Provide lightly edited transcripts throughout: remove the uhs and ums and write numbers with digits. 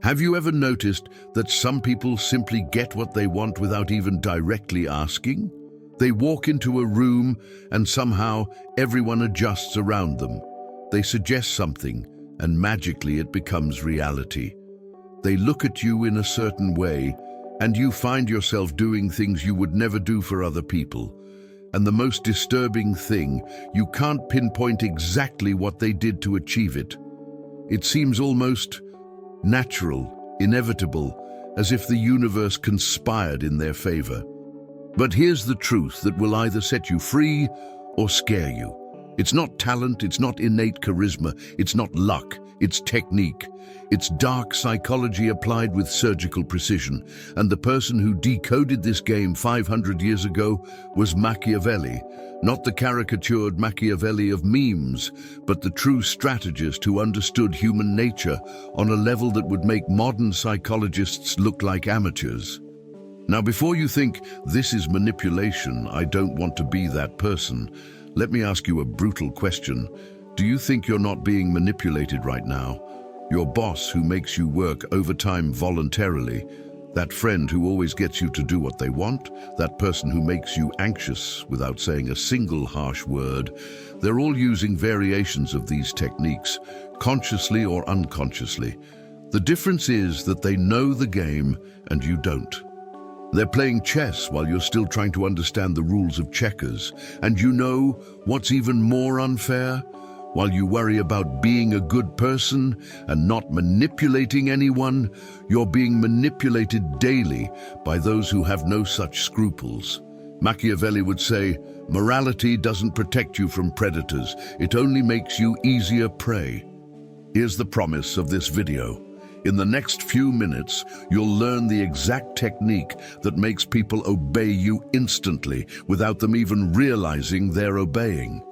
Have you ever noticed that some people simply get what they want without even directly asking? They walk into a room and somehow everyone adjusts around them. They suggest something and magically it becomes reality. They look at you in a certain way and you find yourself doing things you would never do for other people. And the most disturbing thing, you can't pinpoint exactly what they did to achieve it. It seems almost natural, inevitable, as if the universe conspired in their favor. But here's the truth that will either set you free or scare you. It's not talent, it's not innate charisma, it's not luck, it's technique. It's dark psychology applied with surgical precision. And the person who decoded this game 500 years ago was Machiavelli. Not the caricatured Machiavelli of memes, but the true strategist who understood human nature on a level that would make modern psychologists look like amateurs. Now, before you think, this is manipulation, I don't want to be that person, let me ask you a brutal question. Do you think you're not being manipulated right now? Your boss who makes you work overtime voluntarily, that friend who always gets you to do what they want, that person who makes you anxious without saying a single harsh word, they're all using variations of these techniques, consciously or unconsciously. The difference is that they know the game and you don't. They're playing chess while you're still trying to understand the rules of checkers. And you know what's even more unfair? While you worry about being a good person and not manipulating anyone, you're being manipulated daily by those who have no such scruples. Machiavelli would say, morality doesn't protect you from predators, it only makes you easier prey. Here's the promise of this video. In the next few minutes, you'll learn the exact technique that makes people obey you instantly without them even realizing they're obeying.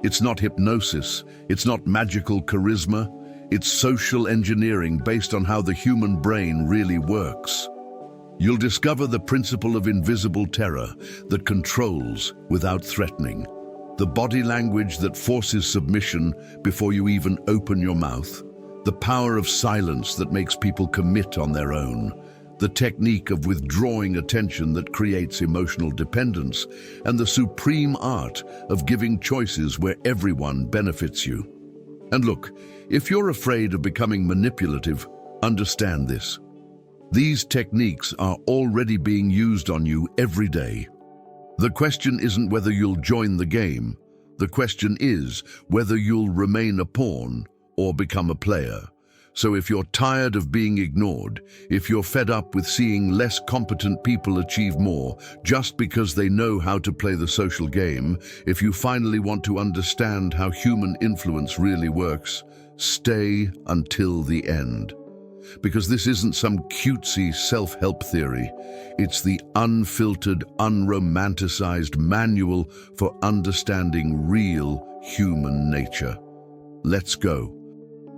It's not hypnosis, it's not magical charisma, it's social engineering based on how the human brain really works. You'll discover the principle of invisible terror that controls without threatening, the body language that forces submission before you even open your mouth, the power of silence that makes people commit on their own, the technique of withdrawing attention that creates emotional dependence, and the supreme art of giving choices where everyone benefits you. And look, if you're afraid of becoming manipulative, understand this. These techniques are already being used on you every day. The question isn't whether you'll join the game. The question is whether you'll remain a pawn or become a player. So if you're tired of being ignored, if you're fed up with seeing less competent people achieve more just because they know how to play the social game, if you finally want to understand how human influence really works, stay until the end. Because this isn't some cutesy self-help theory. It's the unfiltered, unromanticized manual for understanding real human nature. Let's go.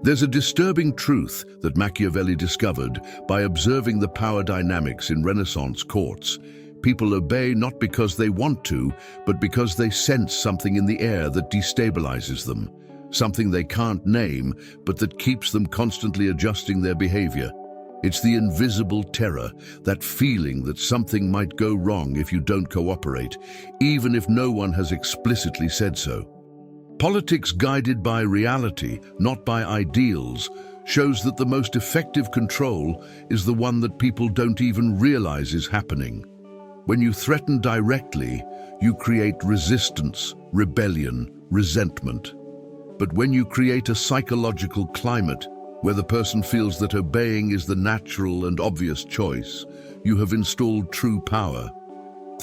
There's a disturbing truth that Machiavelli discovered by observing the power dynamics in Renaissance courts. People obey not because they want to, but because they sense something in the air that destabilizes them, something they can't name, but that keeps them constantly adjusting their behavior. It's the invisible terror, that feeling that something might go wrong if you don't cooperate, even if no one has explicitly said so. Politics guided by reality, not by ideals, shows that the most effective control is the one that people don't even realize is happening. When you threaten directly, you create resistance, rebellion, resentment. But when you create a psychological climate where the person feels that obeying is the natural and obvious choice, you have installed true power.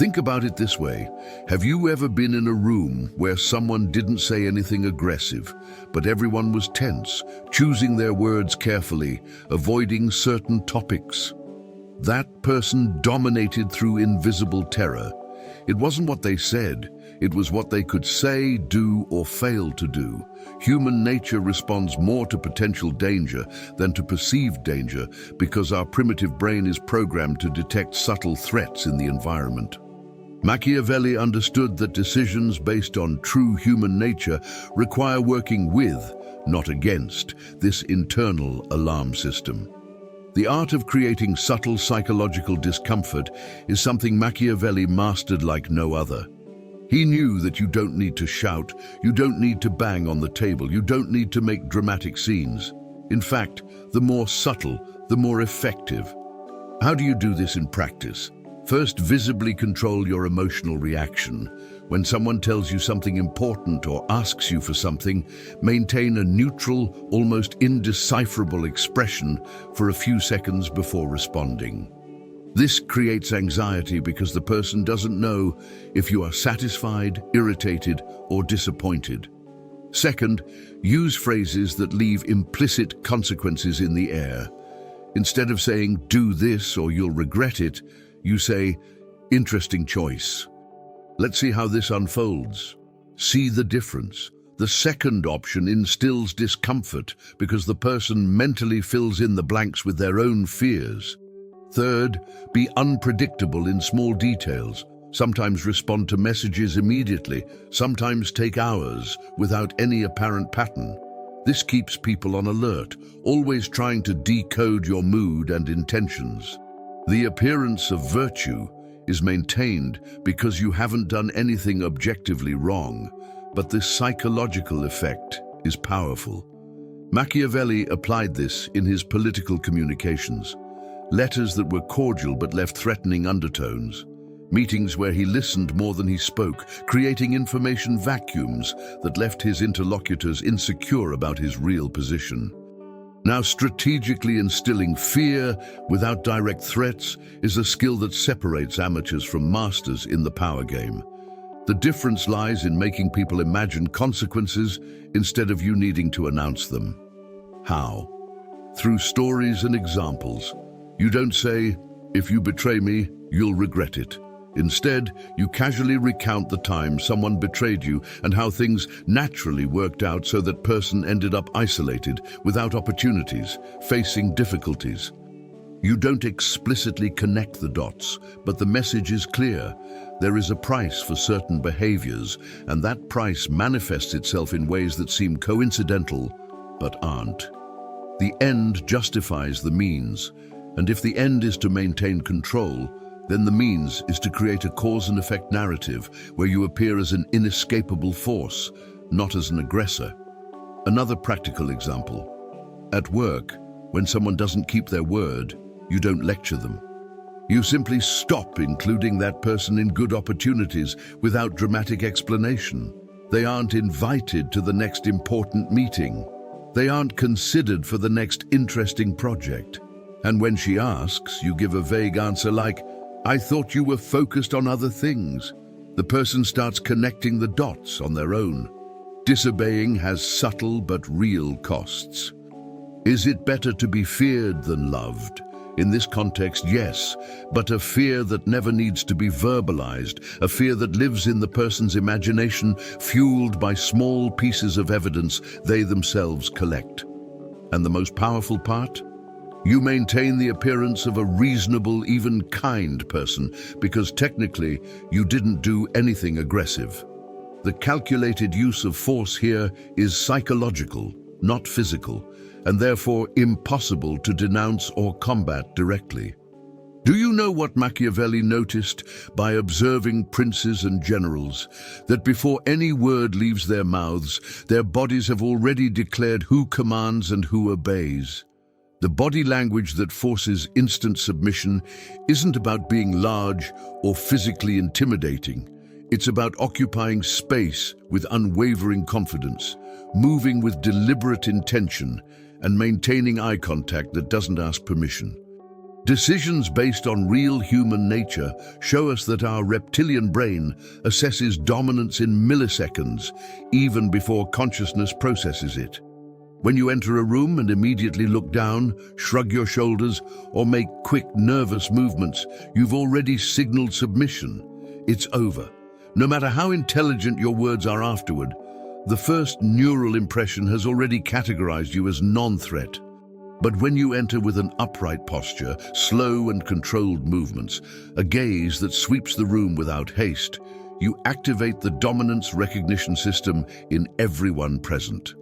Think about it this way. Have you ever been in a room where someone didn't say anything aggressive, but everyone was tense, choosing their words carefully, avoiding certain topics? That person dominated through invisible terror. It wasn't what they said, it was what they could say, do, or fail to do. Human nature responds more to potential danger than to perceived danger because our primitive brain is programmed to detect subtle threats in the environment. Machiavelli understood that decisions based on true human nature require working with, not against, this internal alarm system. The art of creating subtle psychological discomfort is something Machiavelli mastered like no other. He knew that you don't need to shout, you don't need to bang on the table, you don't need to make dramatic scenes. In fact, the more subtle, the more effective. How do you do this in practice? First, visibly control your emotional reaction. When someone tells you something important or asks you for something, maintain a neutral, almost indecipherable expression for a few seconds before responding. This creates anxiety because the person doesn't know if you are satisfied, irritated, or disappointed. Second, use phrases that leave implicit consequences in the air. Instead of saying, "do this or you'll regret it," you say, "interesting choice. Let's see how this unfolds." See the difference. The second option instills discomfort because the person mentally fills in the blanks with their own fears. Third, be unpredictable in small details. Sometimes respond to messages immediately, sometimes take hours without any apparent pattern. This keeps people on alert, always trying to decode your mood and intentions. The appearance of virtue is maintained because you haven't done anything objectively wrong, but this psychological effect is powerful. Machiavelli applied this in his political communications. Letters that were cordial but left threatening undertones. Meetings where he listened more than he spoke, creating information vacuums that left his interlocutors insecure about his real position. Now, strategically instilling fear without direct threats is a skill that separates amateurs from masters in the power game. The difference lies in making people imagine consequences instead of you needing to announce them. How? Through stories and examples. You don't say, "If you betray me, you'll regret it." Instead, you casually recount the time someone betrayed you and how things naturally worked out so that person ended up isolated, without opportunities, facing difficulties. You don't explicitly connect the dots, but the message is clear. There is a price for certain behaviors, and that price manifests itself in ways that seem coincidental, but aren't. The end justifies the means, and if the end is to maintain control, then the means is to create a cause and effect narrative where you appear as an inescapable force, not as an aggressor. Another practical example. At work, when someone doesn't keep their word, you don't lecture them. You simply stop including that person in good opportunities without dramatic explanation. They aren't invited to the next important meeting. They aren't considered for the next interesting project. And when she asks, you give a vague answer like, "I thought you were focused on other things." The person starts connecting the dots on their own. Disobeying has subtle but real costs. Is it better to be feared than loved? In this context, yes, but a fear that never needs to be verbalized, a fear that lives in the person's imagination, fueled by small pieces of evidence they themselves collect. And the most powerful part? You maintain the appearance of a reasonable, even kind person, because technically you didn't do anything aggressive. The calculated use of force here is psychological, not physical, and therefore impossible to denounce or combat directly. Do you know what Machiavelli noticed by observing princes and generals? That before any word leaves their mouths, their bodies have already declared who commands and who obeys. The body language that forces instant submission isn't about being large or physically intimidating. It's about occupying space with unwavering confidence, moving with deliberate intention, and maintaining eye contact that doesn't ask permission. Decisions based on real human nature show us that our reptilian brain assesses dominance in milliseconds, even before consciousness processes it. When you enter a room and immediately look down, shrug your shoulders, or make quick, nervous movements, you've already signaled submission. It's over. No matter how intelligent your words are afterward, the first neural impression has already categorized you as non-threat. But when you enter with an upright posture, slow and controlled movements, a gaze that sweeps the room without haste, you activate the dominance recognition system in everyone present.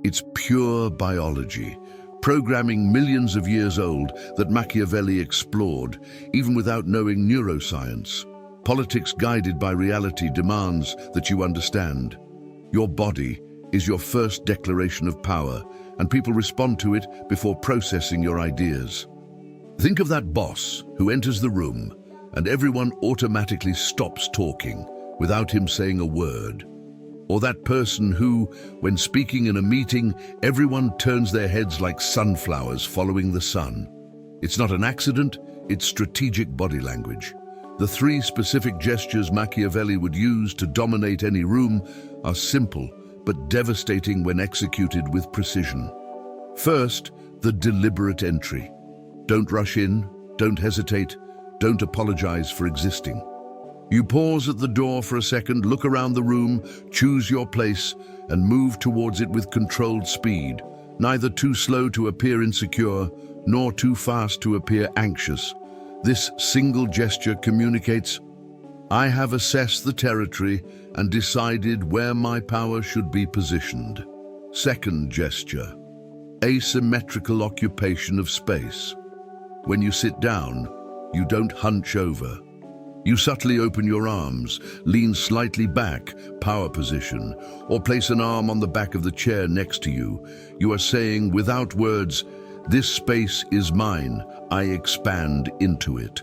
It's pure biology, programming millions of years old that Machiavelli explored, even without knowing neuroscience. Politics guided by reality demands that you understand. Your body is your first declaration of power, and people respond to it before processing your ideas. Think of that boss who enters the room, and everyone automatically stops talking without him saying a word. Or that person who, when speaking in a meeting, everyone turns their heads like sunflowers following the sun. It's not an accident, it's strategic body language. The three specific gestures Machiavelli would use to dominate any room are simple but devastating when executed with precision. First, the deliberate entry. Don't rush in, don't hesitate, don't apologize for existing. You pause at the door for a second, look around the room, choose your place, and move towards it with controlled speed, neither too slow to appear insecure, nor too fast to appear anxious. This single gesture communicates, I have assessed the territory and decided where my power should be positioned. Second gesture, asymmetrical occupation of space. When you sit down, you don't hunch over. You subtly open your arms, lean slightly back, power position, or place an arm on the back of the chair next to you. You are saying, without words, this space is mine, I expand into it.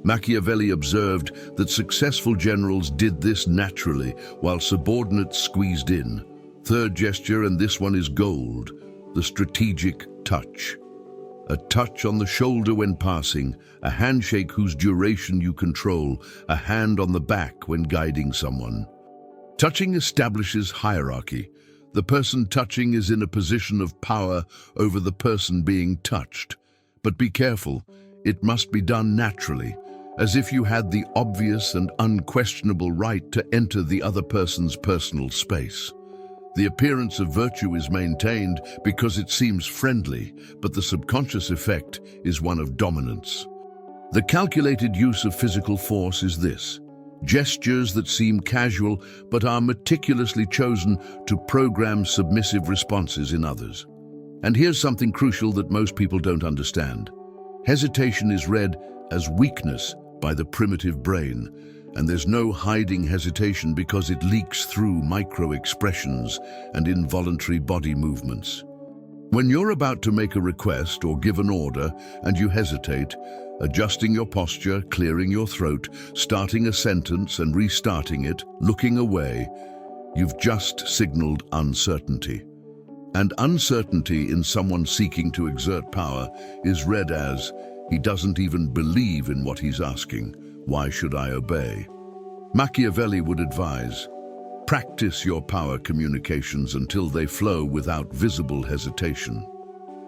Machiavelli observed that successful generals did this naturally, while subordinates squeezed in. Third gesture, and this one is gold, the strategic touch. A touch on the shoulder when passing, a handshake whose duration you control, a hand on the back when guiding someone. Touching establishes hierarchy. The person touching is in a position of power over the person being touched. But be careful, it must be done naturally, as if you had the obvious and unquestionable right to enter the other person's personal space. The appearance of virtue is maintained because it seems friendly, but the subconscious effect is one of dominance. The calculated use of physical force is this: gestures that seem casual but are meticulously chosen to program submissive responses in others. And here's something crucial that most people don't understand. Hesitation is read as weakness by the primitive brain, and there's no hiding hesitation because it leaks through micro-expressions and involuntary body movements. When you're about to make a request or give an order and you hesitate, adjusting your posture, clearing your throat, starting a sentence and restarting it, looking away, you've just signaled uncertainty. And uncertainty in someone seeking to exert power is read as, he doesn't even believe in what he's asking. Why should I obey? Machiavelli would advise, practice your power communications until they flow without visible hesitation.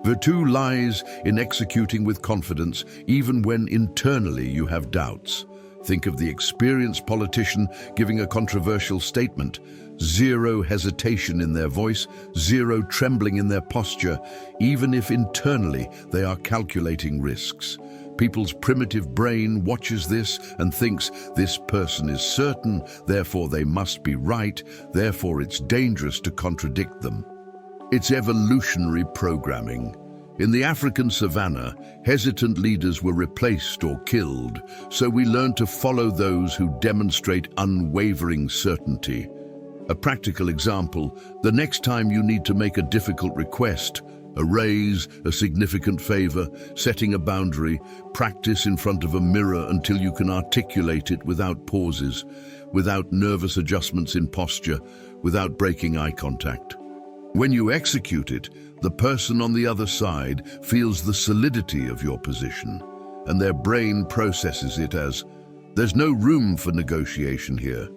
Virtue lies in executing with confidence even when internally you have doubts. Think of the experienced politician giving a controversial statement. Zero hesitation in their voice, zero trembling in their posture, even if internally they are calculating risks. People's primitive brain watches this and thinks this person is certain, therefore they must be right, therefore it's dangerous to contradict them. It's evolutionary programming. In the African savannah, hesitant leaders were replaced or killed, so we learn to follow those who demonstrate unwavering certainty. A practical example, the next time you need to make a difficult request, a raise, a significant favor, setting a boundary, practice in front of a mirror until you can articulate it without pauses, without nervous adjustments in posture, without breaking eye contact. When you execute it, the person on the other side feels the solidity of your position, and their brain processes it as, there's no room for negotiation here.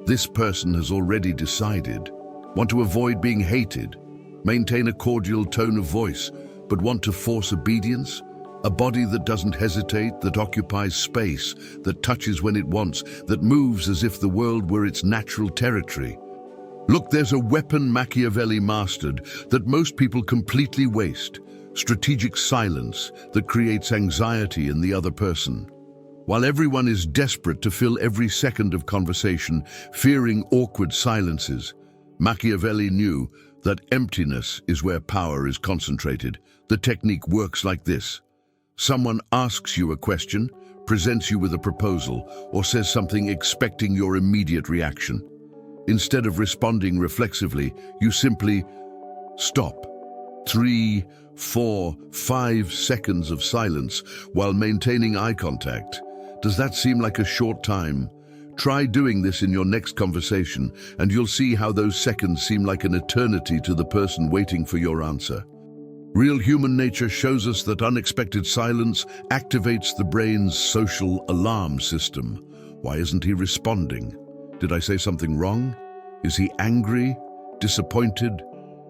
This person has already decided. Want to avoid being hated? Maintain a cordial tone of voice, but want to force obedience? A body that doesn't hesitate, that occupies space, that touches when it wants, that moves as if the world were its natural territory. Look, there's a weapon Machiavelli mastered that most people completely waste: strategic silence that creates anxiety in the other person. While everyone is desperate to fill every second of conversation, fearing awkward silences, Machiavelli knew that emptiness is where power is concentrated. The technique works like this. Someone asks you a question, presents you with a proposal, or says something expecting your immediate reaction. Instead of responding reflexively, you simply stop. 3, 4, 5 seconds of silence while maintaining eye contact. Does that seem like a short time? Try doing this in your next conversation, and you'll see how those seconds seem like an eternity to the person waiting for your answer. Real human nature shows us that unexpected silence activates the brain's social alarm system. Why isn't he responding? Did I say something wrong? Is he angry? Disappointed?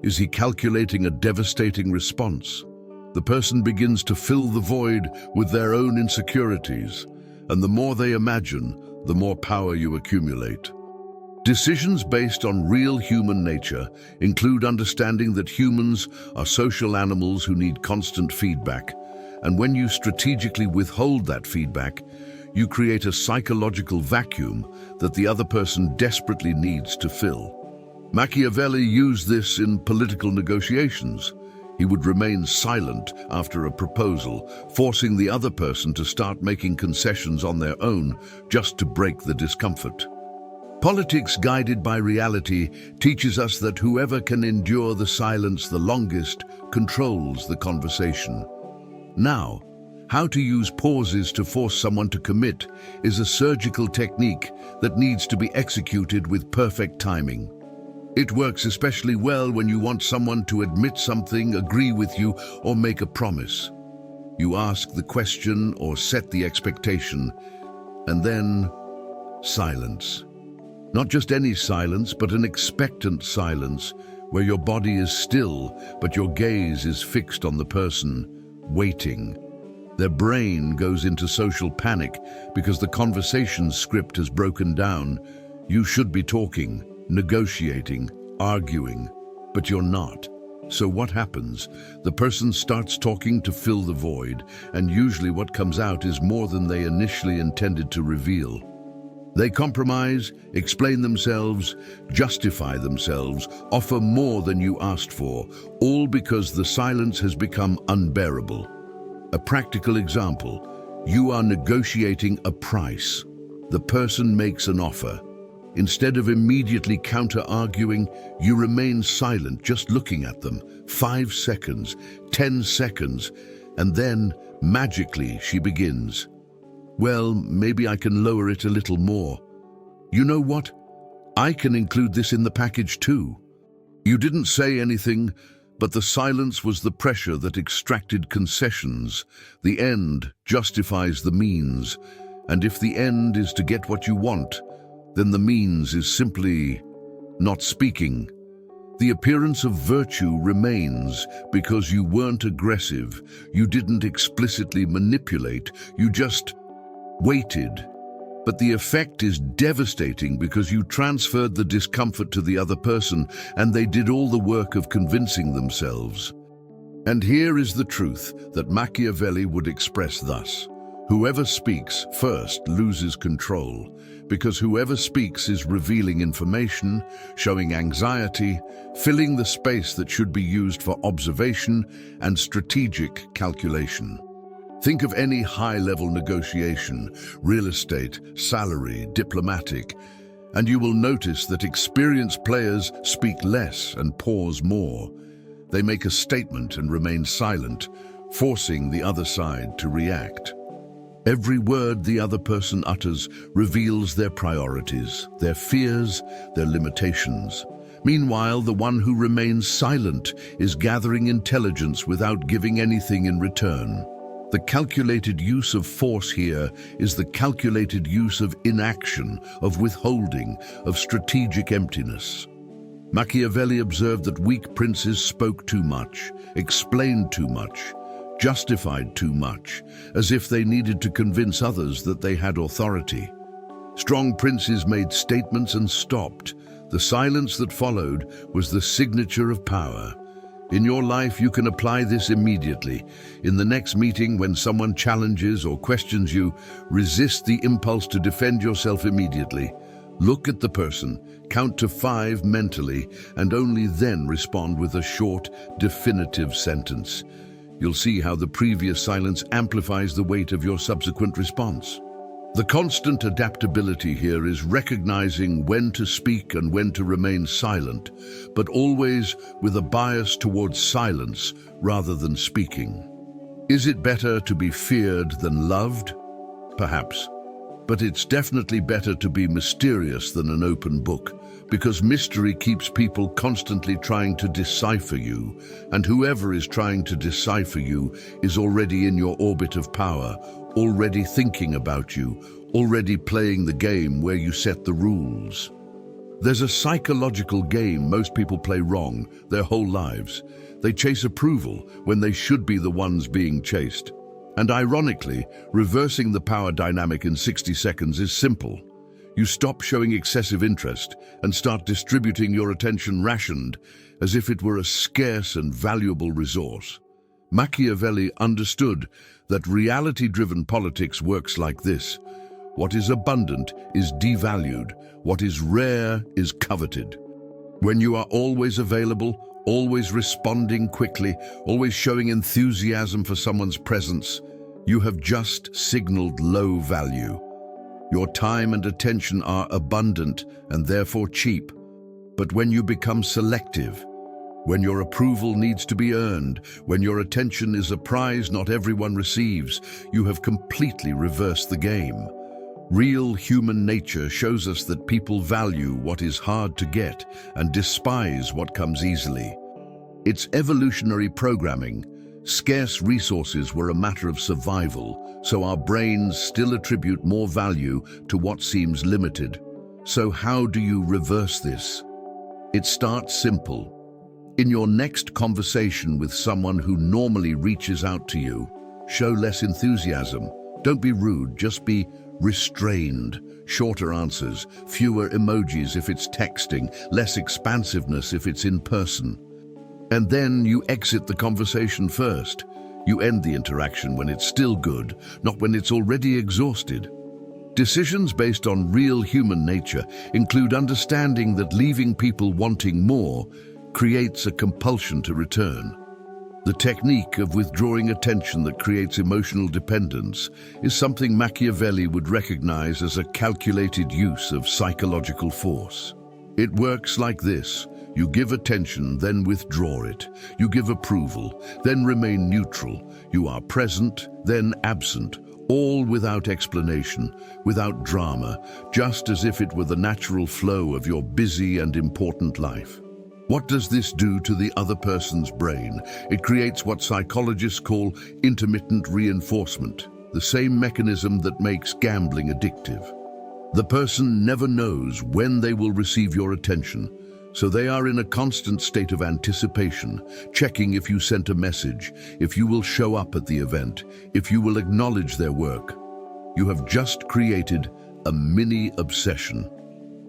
Is he calculating a devastating response? The person begins to fill the void with their own insecurities, and the more they imagine, the more power you accumulate. Decisions based on real human nature include understanding that humans are social animals who need constant feedback, and when you strategically withhold that feedback, you create a psychological vacuum that the other person desperately needs to fill. Machiavelli used this in political negotiations. He would remain silent after a proposal, forcing the other person to start making concessions on their own just to break the discomfort. Politics guided by reality teaches us that whoever can endure the silence the longest controls the conversation. Now, how to use pauses to force someone to commit is a surgical technique that needs to be executed with perfect timing. It works especially well when you want someone to admit something, agree with you, or make a promise. You ask the question or set the expectation, and then silence. Not just any silence, but an expectant silence, where your body is still, but your gaze is fixed on the person, waiting. Their brain goes into social panic because the conversation script has broken down. You should be talking, negotiating, arguing, but you're not. So what happens? The person starts talking to fill the void, and usually what comes out is more than they initially intended to reveal. They compromise, explain themselves, justify themselves, offer more than you asked for, all because the silence has become unbearable. A practical example: you are negotiating a price. The person makes an offer. Instead of immediately counter-arguing, you remain silent, just looking at them. 5 seconds, 10 seconds, and then, magically, she begins. Well, maybe I can lower it a little more. You know what? I can include this in the package too. You didn't say anything, but the silence was the pressure that extracted concessions. The end justifies the means, and if the end is to get what you want, then the means is simply not speaking. The appearance of virtue remains because you weren't aggressive, you didn't explicitly manipulate, you just waited. But the effect is devastating because you transferred the discomfort to the other person and they did all the work of convincing themselves. And here is the truth that Machiavelli would express thus: whoever speaks first loses control, because whoever speaks is revealing information, showing anxiety, filling the space that should be used for observation and strategic calculation. Think of any high-level negotiation, real estate, salary, diplomatic, and you will notice that experienced players speak less and pause more. They make a statement and remain silent, forcing the other side to react. Every word the other person utters reveals their priorities, their fears, their limitations. Meanwhile, the one who remains silent is gathering intelligence without giving anything in return. The calculated use of force here is the calculated use of inaction, of withholding, of strategic emptiness. Machiavelli observed that weak princes spoke too much, explained too much, justified too much, as if they needed to convince others that they had authority. Strong princes made statements and stopped. The silence that followed was the signature of power. In your life, you can apply this immediately. In the next meeting, when someone challenges or questions you, resist the impulse to defend yourself immediately. Look at the person, count to 5 mentally, and only then respond with a short, definitive sentence. you'll see how the previous silence amplifies the weight of your subsequent response. The constant adaptability here is recognizing when to speak and when to remain silent, but always with a bias towards silence rather than speaking. Is it better to be feared than loved? Perhaps. But it's definitely better to be mysterious than an open book, because mystery keeps people constantly trying to decipher you, and whoever is trying to decipher you is already in your orbit of power, already thinking about you, already playing the game where you set the rules. There's a psychological game most people play wrong their whole lives. They chase approval when they should be the ones being chased. And ironically, reversing the power dynamic in 60 seconds is simple. You stop showing excessive interest and start distributing your attention rationed as if it were a scarce and valuable resource. Machiavelli understood that reality-driven politics works like this. What is abundant is devalued. What is rare is coveted. When you are always available, always responding quickly, always showing enthusiasm for someone's presence, you have just signaled low value. Your time and attention are abundant and therefore cheap. But when you become selective, when your approval needs to be earned, when your attention is a prize not everyone receives, you have completely reversed the game. Real human nature shows us that people value what is hard to get and despise what comes easily. It's evolutionary programming. Scarce resources were a matter of survival, so our brains still attribute more value to what seems limited. So how do you reverse this? It starts simple. In your next conversation with someone who normally reaches out to you, show less enthusiasm. Don't be rude, just be restrained. Shorter answers, fewer emojis if it's texting, less expansiveness if it's in person. And then you exit the conversation first. You end the interaction when it's still good, not when it's already exhausted. Decisions based on real human nature include understanding that leaving people wanting more creates a compulsion to return. The technique of withdrawing attention that creates emotional dependence is something Machiavelli would recognize as a calculated use of psychological force. It works like this. You give attention, then withdraw it. You give approval, then remain neutral. You are present, then absent, all without explanation, without drama, just as if it were the natural flow of your busy and important life. What does this do to the other person's brain? It creates what psychologists call intermittent reinforcement, the same mechanism that makes gambling addictive. The person never knows when they will receive your attention, so they are in a constant state of anticipation, checking if you sent a message, if you will show up at the event, if you will acknowledge their work. You have just created a mini obsession.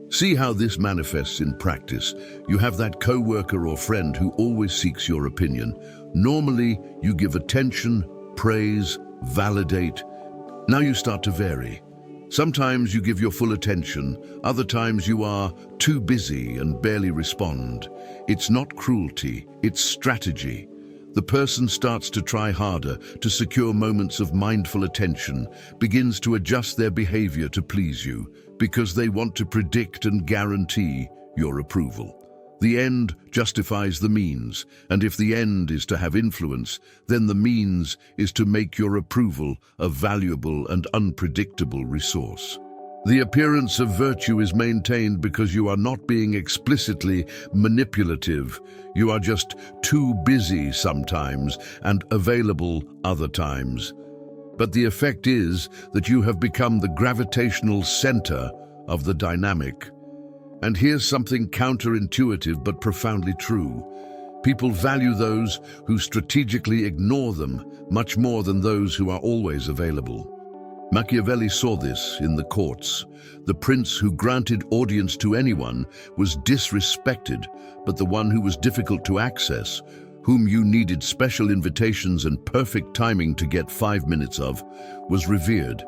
See how this manifests in practice. You have that coworker or friend who always seeks your opinion. Normally, you give attention, praise, validate. Now you start to vary. Sometimes you give your full attention, other times you are too busy and barely respond. It's not cruelty, it's strategy. The person starts to try harder, to secure moments of mindful attention, begins to adjust their behavior to please you, because they want to predict and guarantee your approval. The end justifies the means, and if the end is to have influence, then the means is to make your approval a valuable and unpredictable resource. The appearance of virtue is maintained because you are not being explicitly manipulative. You are just too busy sometimes and available other times. But the effect is that you have become the gravitational center of the dynamic. And here's something counterintuitive but profoundly true. People value those who strategically ignore them much more than those who are always available. Machiavelli saw this in the courts. The prince who granted audience to anyone was disrespected, but the one who was difficult to access, whom you needed special invitations and perfect timing to get 5 minutes of, was revered.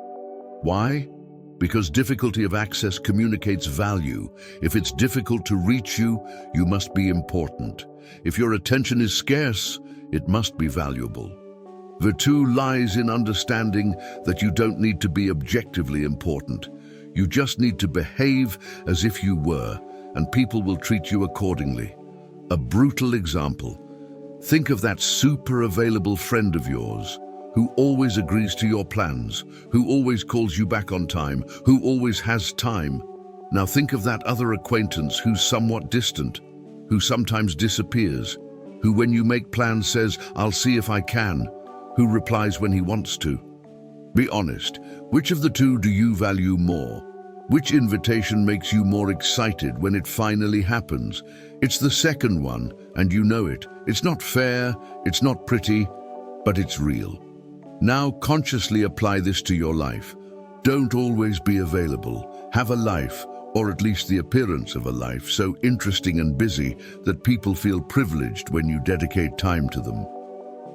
Why? Because difficulty of access communicates value. If it's difficult to reach you, you must be important. If your attention is scarce, it must be valuable. Virtue lies in understanding that you don't need to be objectively important. You just need to behave as if you were, and people will treat you accordingly. A brutal example. Think of that super available friend of yours who always agrees to your plans, who always calls you back on time, who always has time. Now think of that other acquaintance who's somewhat distant, who sometimes disappears, who when you make plans says, "I'll see if I can," who replies when he wants to. Be honest, which of the two do you value more? Which invitation makes you more excited when it finally happens? It's the second one, and you know it. It's not fair, it's not pretty, but it's real. Now consciously apply this to your life. Don't always be available. Have a life, or at least the appearance of a life, so interesting and busy that people feel privileged when you dedicate time to them.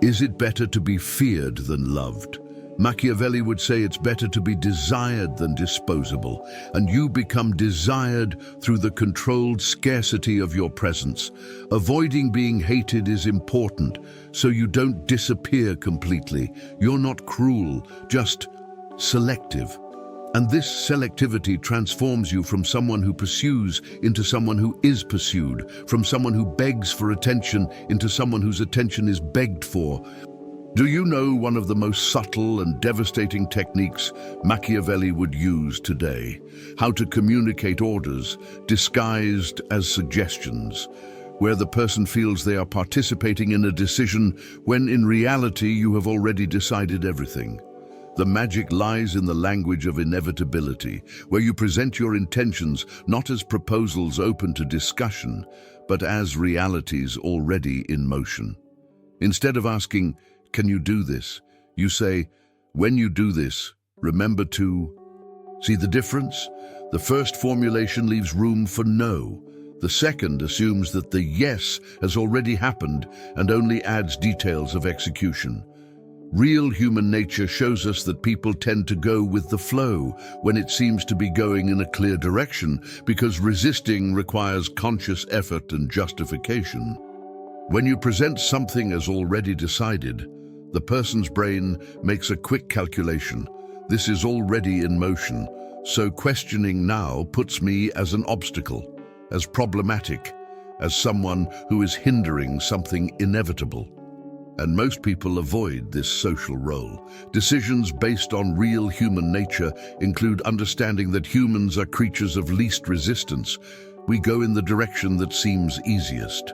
Is it better to be feared than loved? Machiavelli would say it's better to be desired than disposable, and you become desired through the controlled scarcity of your presence. Avoiding being hated is important, so you don't disappear completely. You're not cruel, just selective. And this selectivity transforms you from someone who pursues into someone who is pursued, from someone who begs for attention into someone whose attention is begged for. Do you know one of the most subtle and devastating techniques Machiavelli would use today? How to communicate orders disguised as suggestions, where the person feels they are participating in a decision when in reality you have already decided everything. The magic lies in the language of inevitability, where you present your intentions not as proposals open to discussion, but as realities already in motion. Instead of asking, "Can you do this?" you say, "When you do this, remember to..." See the difference? The first formulation leaves room for no. The second assumes that the yes has already happened and only adds details of execution. Real human nature shows us that people tend to go with the flow when it seems to be going in a clear direction, because resisting requires conscious effort and justification. When you present something as already decided, the person's brain makes a quick calculation. This is already in motion, so questioning now puts me as an obstacle, as problematic, as someone who is hindering something inevitable. And most people avoid this social role. Decisions based on real human nature include understanding that humans are creatures of least resistance. We go in the direction that seems easiest.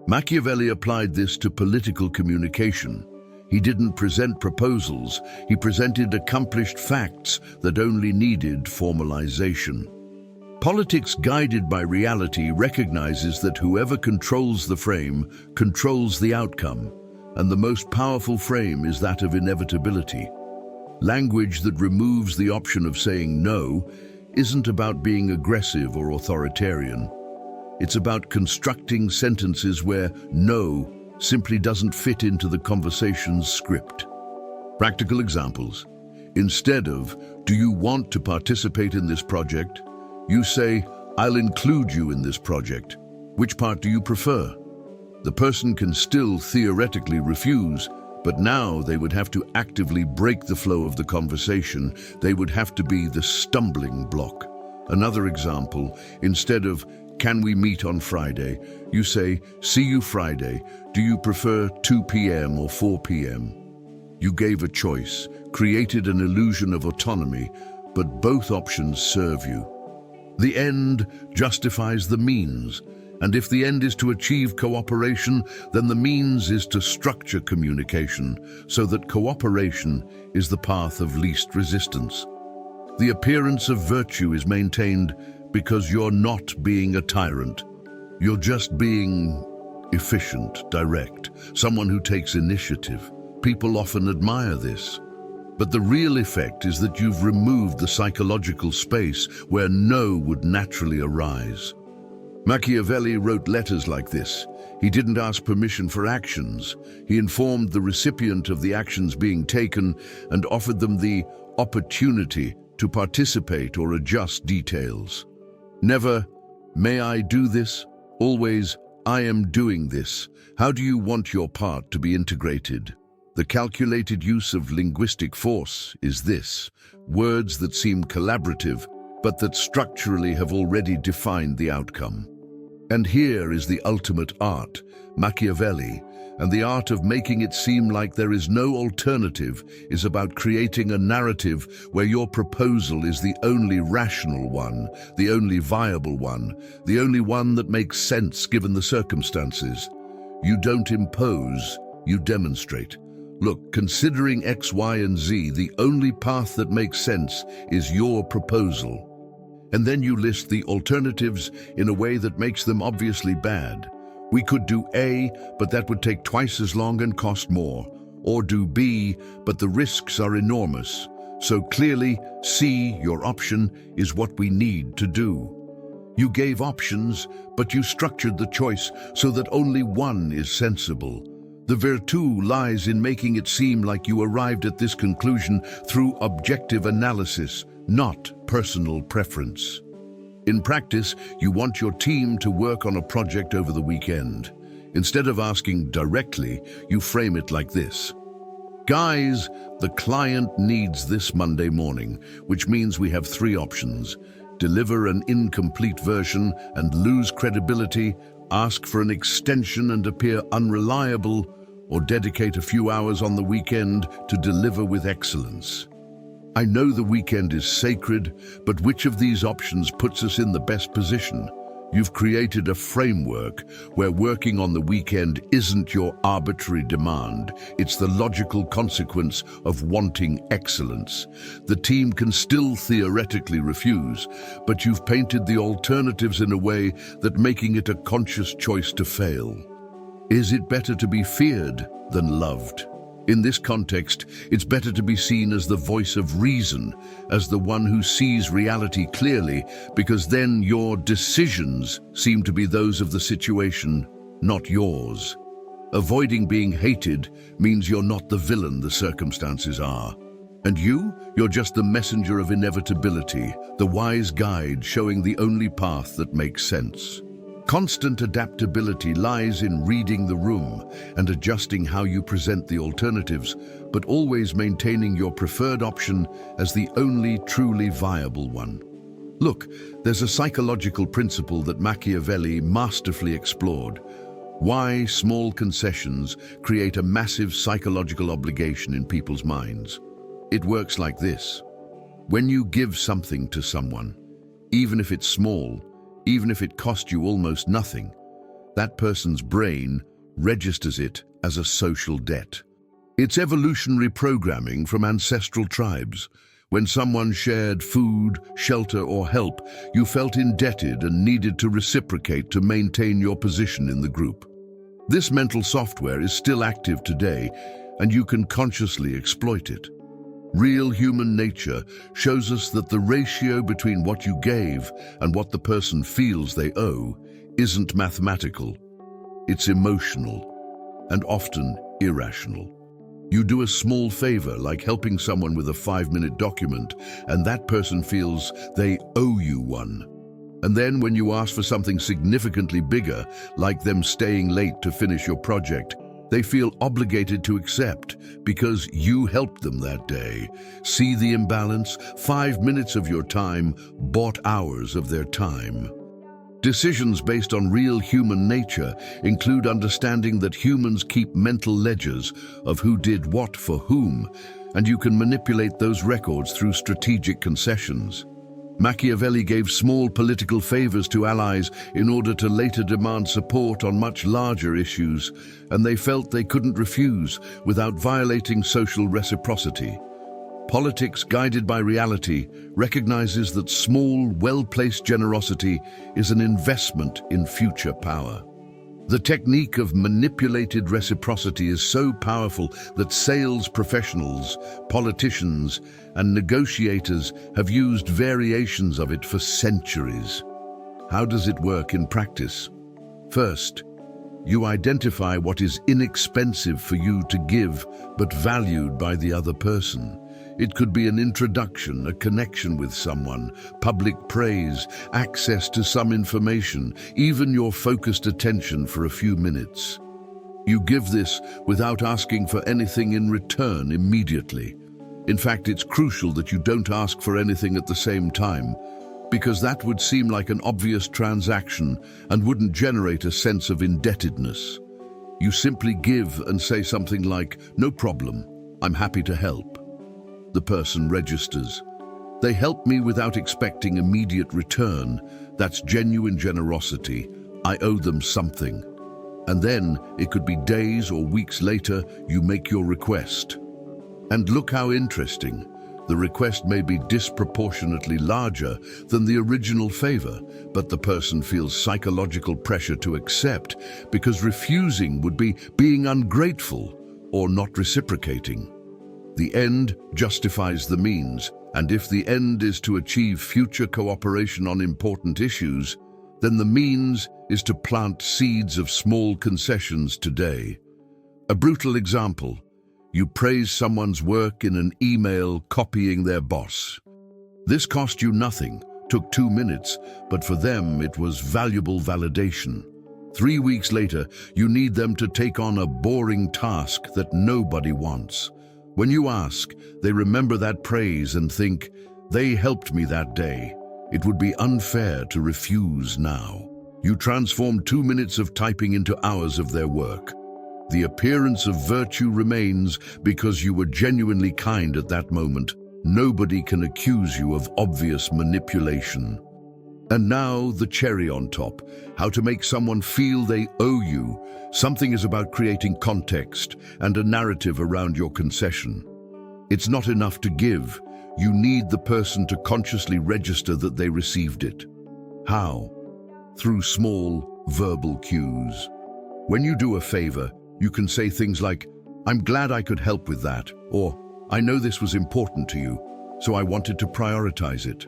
Machiavelli applied this to political communication. He didn't present proposals, he presented accomplished facts that only needed formalization. Politics guided by reality recognizes that whoever controls the frame controls the outcome, and the most powerful frame is that of inevitability. Language that removes the option of saying no isn't about being aggressive or authoritarian. It's about constructing sentences where no simply doesn't fit into the conversation's script. Practical examples. Instead of, "Do you want to participate in this project?" you say, "I'll include you in this project. Which part do you prefer?" The person can still theoretically refuse, but now they would have to actively break the flow of the conversation. They would have to be the stumbling block. Another example, instead of, "Can we meet on Friday?" you say, "See you Friday. Do you prefer 2 p.m. or 4 p.m.? You gave a choice, created an illusion of autonomy, but both options serve you. The end justifies the means, and if the end is to achieve cooperation, then the means is to structure communication so that cooperation is the path of least resistance. The appearance of virtue is maintained because you're not being a tyrant. You're just being efficient, direct, someone who takes initiative. People often admire this. But the real effect is that you've removed the psychological space where no would naturally arise. Machiavelli wrote letters like this. He didn't ask permission for actions. He informed the recipient of the actions being taken and offered them the opportunity to participate or adjust details. Never, "May I do this?" Always, "I am doing this. How do you want your part to be integrated?" The calculated use of linguistic force is this: words that seem collaborative, but that structurally have already defined the outcome. And here is the ultimate art, Machiavelli, and the art of making it seem like there is no alternative is about creating a narrative where your proposal is the only rational one, the only viable one, the only one that makes sense given the circumstances. You don't impose, you demonstrate. Look, considering X, Y, and Z, the only path that makes sense is your proposal. And then you list the alternatives in a way that makes them obviously bad. We could do A, but that would take twice as long and cost more. Or do B, but the risks are enormous. So clearly, C, your option, is what we need to do. You gave options, but you structured the choice so that only one is sensible. The virtue lies in making it seem like you arrived at this conclusion through objective analysis, not personal preference. In practice, you want your team to work on a project over the weekend. Instead of asking directly, you frame it like this: guys, the client needs this Monday morning, which means we have three options: deliver an incomplete version and lose credibility, ask for an extension and appear unreliable, or dedicate a few hours on the weekend to deliver with excellence. I know the weekend is sacred, but which of these options puts us in the best position? You've created a framework where working on the weekend isn't your arbitrary demand. It's the logical consequence of wanting excellence. The team can still theoretically refuse, but you've painted the alternatives in a way that making it a conscious choice to fail. Is it better to be feared than loved? In this context, it's better to be seen as the voice of reason, as the one who sees reality clearly, because then your decisions seem to be those of the situation, not yours. Avoiding being hated means you're not the villain the circumstances are. And you're just the messenger of inevitability, the wise guide showing the only path that makes sense. Constant adaptability lies in reading the room and adjusting how you present the alternatives, but always maintaining your preferred option as the only truly viable one. Look, there's a psychological principle that Machiavelli masterfully explored: why small concessions create a massive psychological obligation in people's minds. It works like this: when you give something to someone, even if it's small, even if it cost you almost nothing, that person's brain registers it as a social debt. It's evolutionary programming from ancestral tribes. When someone shared food, shelter, or help, you felt indebted and needed to reciprocate to maintain your position in the group. This mental software is still active today, and you can consciously exploit it. Real human nature shows us that the ratio between what you gave and what the person feels they owe isn't mathematical. It's emotional, and often irrational. You do a small favor, like helping someone with a 5-minute document, and that person feels they owe you one. And then when you ask for something significantly bigger, like them staying late to finish your project, they feel obligated to accept because you helped them that day. See the imbalance? 5 minutes of your time bought hours of their time. Decisions based on real human nature include understanding that humans keep mental ledgers of who did what for whom, and you can manipulate those records through strategic concessions. Machiavelli gave small political favors to allies in order to later demand support on much larger issues, and they felt they couldn't refuse without violating social reciprocity. Politics guided by reality recognizes that small, well-placed generosity is an investment in future power. The technique of manipulated reciprocity is so powerful that sales professionals, politicians, and negotiators have used variations of it for centuries. How does it work in practice? First, you identify what is inexpensive for you to give but valued by the other person. It could be an introduction, a connection with someone, public praise, access to some information, even your focused attention for a few minutes. You give this without asking for anything in return immediately. In fact, it's crucial that you don't ask for anything at the same time, because that would seem like an obvious transaction and wouldn't generate a sense of indebtedness. You simply give and say something like, "No problem, I'm happy to help." The person registers. They help me without expecting immediate return. That's genuine generosity. I owe them something. And then, it could be days or weeks later, you make your request. And look how interesting. The request may be disproportionately larger than the original favor, but the person feels psychological pressure to accept because refusing would be being ungrateful or not reciprocating. The end justifies the means, and if the end is to achieve future cooperation on important issues, then the means is to plant seeds of small concessions today. A brutal example. You praise someone's work in an email copying their boss. This cost you nothing, took 2 minutes, but for them it was valuable validation. 3 weeks later, you need them to take on a boring task that nobody wants. When you ask, they remember that praise and think, "They helped me that day. It would be unfair to refuse now." You transform 2 minutes of typing into hours of their work. The appearance of virtue remains because you were genuinely kind at that moment. Nobody can accuse you of obvious manipulation. And now the cherry on top, how to make someone feel they owe you. Something is about creating context and a narrative around your concession. It's not enough to give. You need the person to consciously register that they received it. How? Through small, verbal cues. When you do a favor, you can say things like, "I'm glad I could help with that," or "I know this was important to you, so I wanted to prioritize it."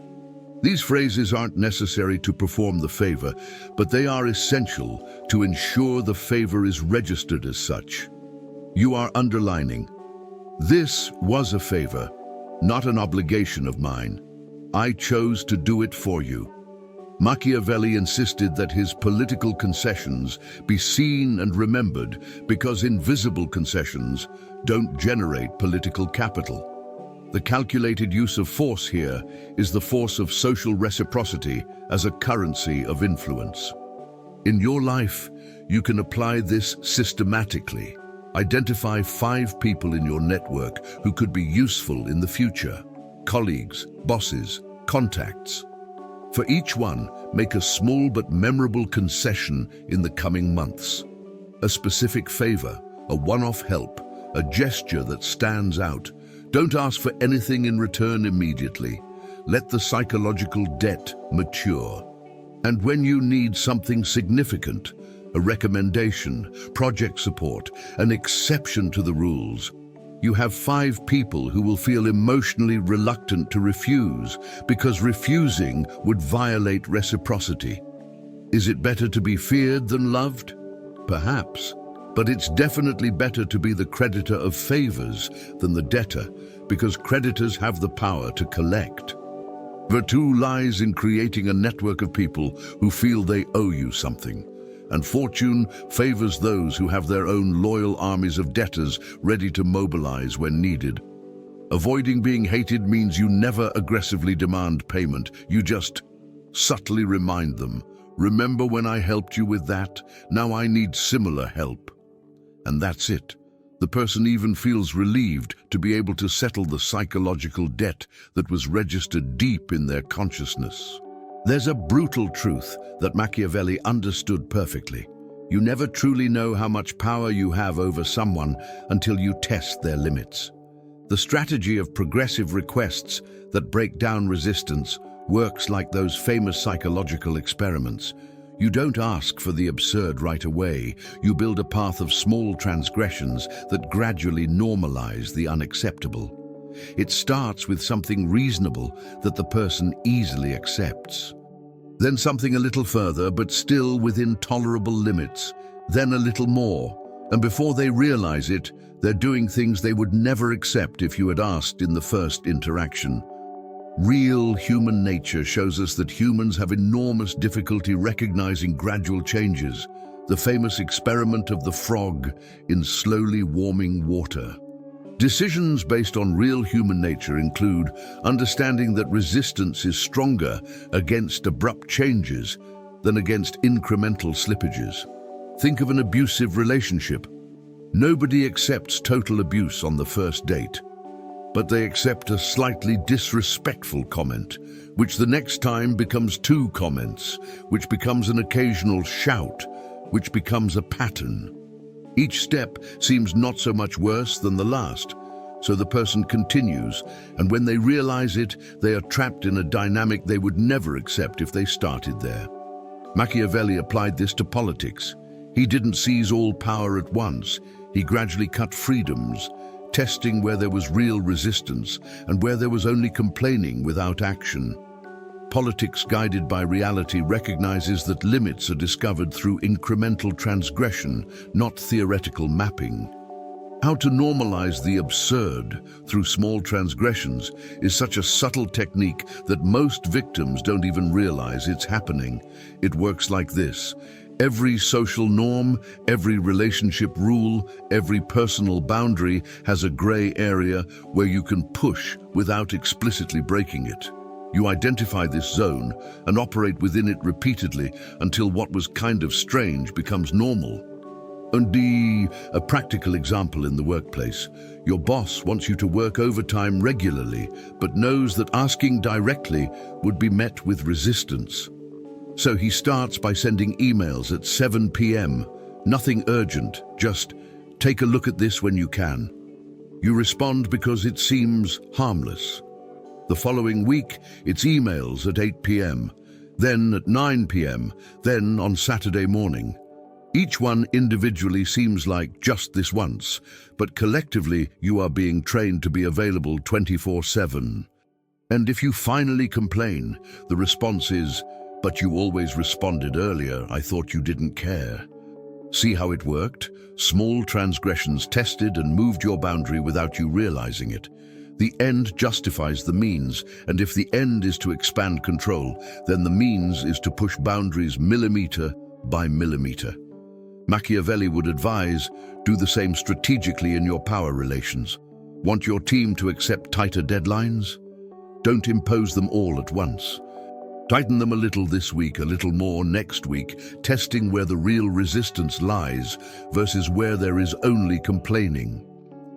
These phrases aren't necessary to perform the favor, but they are essential to ensure the favor is registered as such. You are underlining, "This was a favor, not an obligation of mine. I chose to do it for you." Machiavelli insisted that his political concessions be seen and remembered because invisible concessions don't generate political capital. The calculated use of force here is the force of social reciprocity as a currency of influence. In your life, you can apply this systematically. Identify 5 people in your network who could be useful in the future: colleagues, bosses, contacts. For each one, make a small but memorable concession in the coming months. A specific favor, a one-off help, a gesture that stands out. Don't ask for anything in return immediately. Let the psychological debt mature. And when you need something significant, a recommendation, project support, an exception to the rules, you have 5 people who will feel emotionally reluctant to refuse because refusing would violate reciprocity. Is it better to be feared than loved? Perhaps. But it's definitely better to be the creditor of favors than the debtor, because creditors have the power to collect. Virtue lies in creating a network of people who feel they owe you something. And fortune favors those who have their own loyal armies of debtors ready to mobilize when needed. Avoiding being hated means you never aggressively demand payment. You just subtly remind them, "Remember when I helped you with that? Now I need similar help." And that's it. The person even feels relieved to be able to settle the psychological debt that was registered deep in their consciousness. There's a brutal truth that Machiavelli understood perfectly. You never truly know how much power you have over someone until you test their limits. The strategy of progressive requests that break down resistance works like those famous psychological experiments. You don't ask for the absurd right away. You build a path of small transgressions that gradually normalize the unacceptable. It starts with something reasonable that the person easily accepts. Then something a little further, but still within tolerable limits. Then a little more. And before they realize it, they're doing things they would never accept if you had asked in the first interaction. Real human nature shows us that humans have enormous difficulty recognizing gradual changes. the famous experiment of the frog in slowly warming water. Decisions based on real human nature include understanding that resistance is stronger against abrupt changes than against incremental slippages. Think of an abusive relationship. Nobody accepts total abuse on the first date, but they accept a slightly disrespectful comment, which the next time becomes two comments, which becomes an occasional shout, which becomes a pattern. Each step seems not so much worse than the last, so the person continues, and when they realize it, they are trapped in a dynamic they would never accept if they started there. Machiavelli applied this to politics. He didn't seize all power at once. He gradually cut freedoms, testing where there was real resistance and where there was only complaining without action. Politics guided by reality recognizes that limits are discovered through incremental transgression, not theoretical mapping. How to normalize the absurd through small transgressions is such a subtle technique that most victims don't even realize it's happening. It works like this. Every social norm, every relationship rule, every personal boundary has a gray area where you can push without explicitly breaking it. You identify this zone and operate within it repeatedly until what was kind of strange becomes normal. And a practical example in the workplace. Your boss wants you to work overtime regularly, but knows that asking directly would be met with resistance. So he starts by sending emails at 7 p.m. Nothing urgent, just take a look at this when you can. You respond because it seems harmless. The following week, it's emails at 8 p.m., then at 9 p.m., then on Saturday morning. Each one individually seems like just this once, but collectively you are being trained to be available 24/7. And if you finally complain, the response is, "But you always responded earlier, I thought you didn't care." See how it worked? Small transgressions tested and moved your boundary without you realizing it. The end justifies the means, and if the end is to expand control, then the means is to push boundaries millimeter by millimeter. Machiavelli would advise, do the same strategically in your power relations. Want your team to accept tighter deadlines? Don't impose them all at once. Tighten them a little this week, a little more next week, testing where the real resistance lies versus where there is only complaining.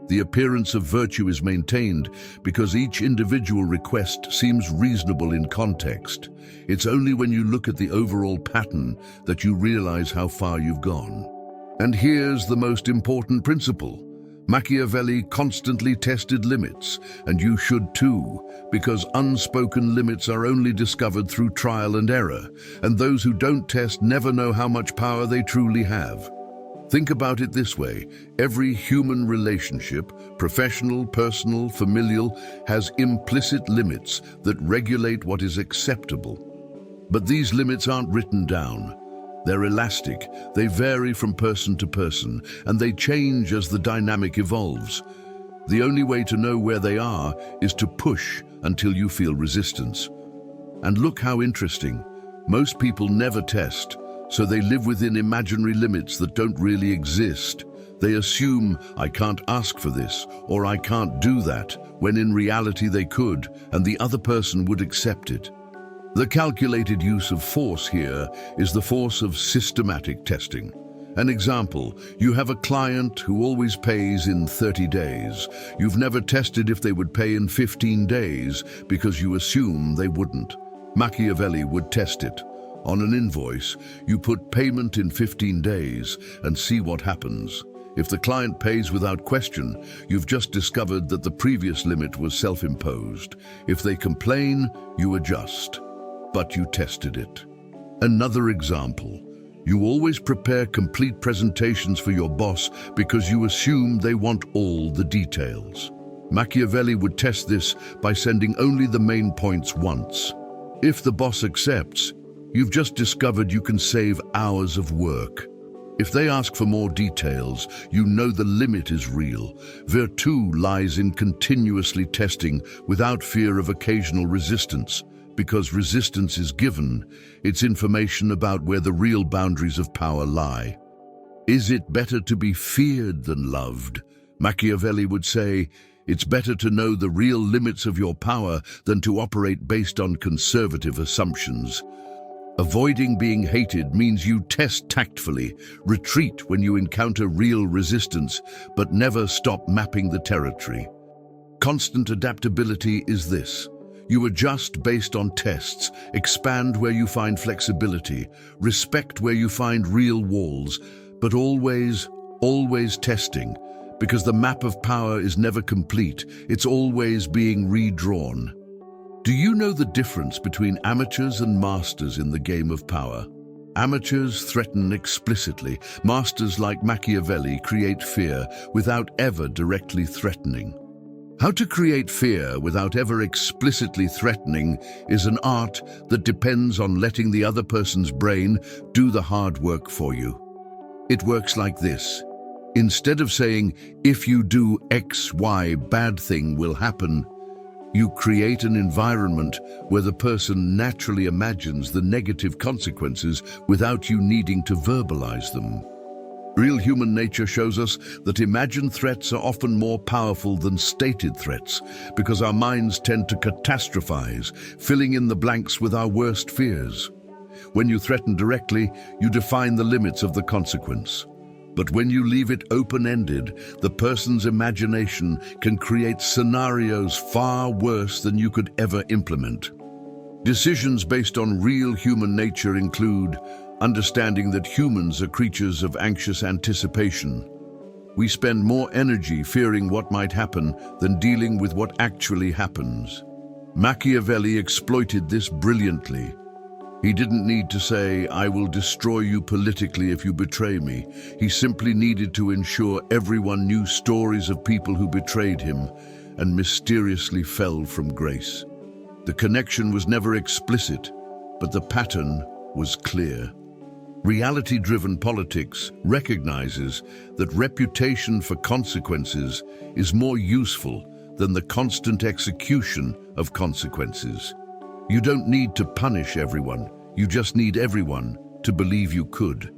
The appearance of virtue is maintained because each individual request seems reasonable in context. It's only when you look at the overall pattern that you realize how far you've gone. And here's the most important principle. Machiavelli constantly tested limits, and you should too, because unspoken limits are only discovered through trial and error, and those who don't test never know how much power they truly have. Think about it this way. Every human relationship, professional, personal, familial, has implicit limits that regulate what is acceptable. But these limits aren't written down. They're elastic, they vary from person to person, and they change as the dynamic evolves. The only way to know where they are is to push until you feel resistance. And look how interesting. Most people never test, so they live within imaginary limits that don't really exist. They assume, I can't ask for this, or I can't do that, when in reality they could, and the other person would accept it. The calculated use of force here is the force of systematic testing. An example, you have a client who always pays in 30 days. You've never tested if they would pay in 15 days because you assume they wouldn't. Machiavelli would test it. On an invoice, you put payment in 15 days and see what happens. If the client pays without question, you've just discovered that the previous limit was self-imposed. If they complain, you adjust. But you tested it. Another example. You always prepare complete presentations for your boss because you assume they want all the details. Machiavelli would test this by sending only the main points once. If the boss accepts, you've just discovered you can save hours of work. If they ask for more details, you know the limit is real. Virtue lies in continuously testing without fear of occasional resistance. Because resistance is given, it's information about where the real boundaries of power lie. Is it better to be feared than loved? Machiavelli would say, it's better to know the real limits of your power than to operate based on conservative assumptions. Avoiding being hated means you test tactfully, retreat when you encounter real resistance, but never stop mapping the territory. Constant adaptability is this. You adjust based on tests, expand where you find flexibility, respect where you find real walls, but always testing, because the map of power is never complete, it's always being redrawn. Do you know the difference between amateurs and masters in the game of power? Amateurs threaten explicitly. Masters like Machiavelli create fear without ever directly threatening. How to create fear without ever explicitly threatening is an art that depends on letting the other person's brain do the hard work for you. It works like this. Instead of saying, if you do X, Y, bad thing will happen, you create an environment where the person naturally imagines the negative consequences without you needing to verbalize them. Real human nature shows us that imagined threats are often more powerful than stated threats because our minds tend to catastrophize, filling in the blanks with our worst fears. When you threaten directly, you define the limits of the consequence. But when you leave it open-ended, the person's imagination can create scenarios far worse than you could ever implement. Decisions based on real human nature include understanding that humans are creatures of anxious anticipation. We spend more energy fearing what might happen than dealing with what actually happens. Machiavelli exploited this brilliantly. He didn't need to say, I will destroy you politically if you betray me. He simply needed to ensure everyone knew stories of people who betrayed him and mysteriously fell from grace. The connection was never explicit, but the pattern was clear. Reality-driven politics recognizes that reputation for consequences is more useful than the constant execution of consequences. You don't need to punish everyone, you just need everyone to believe you could.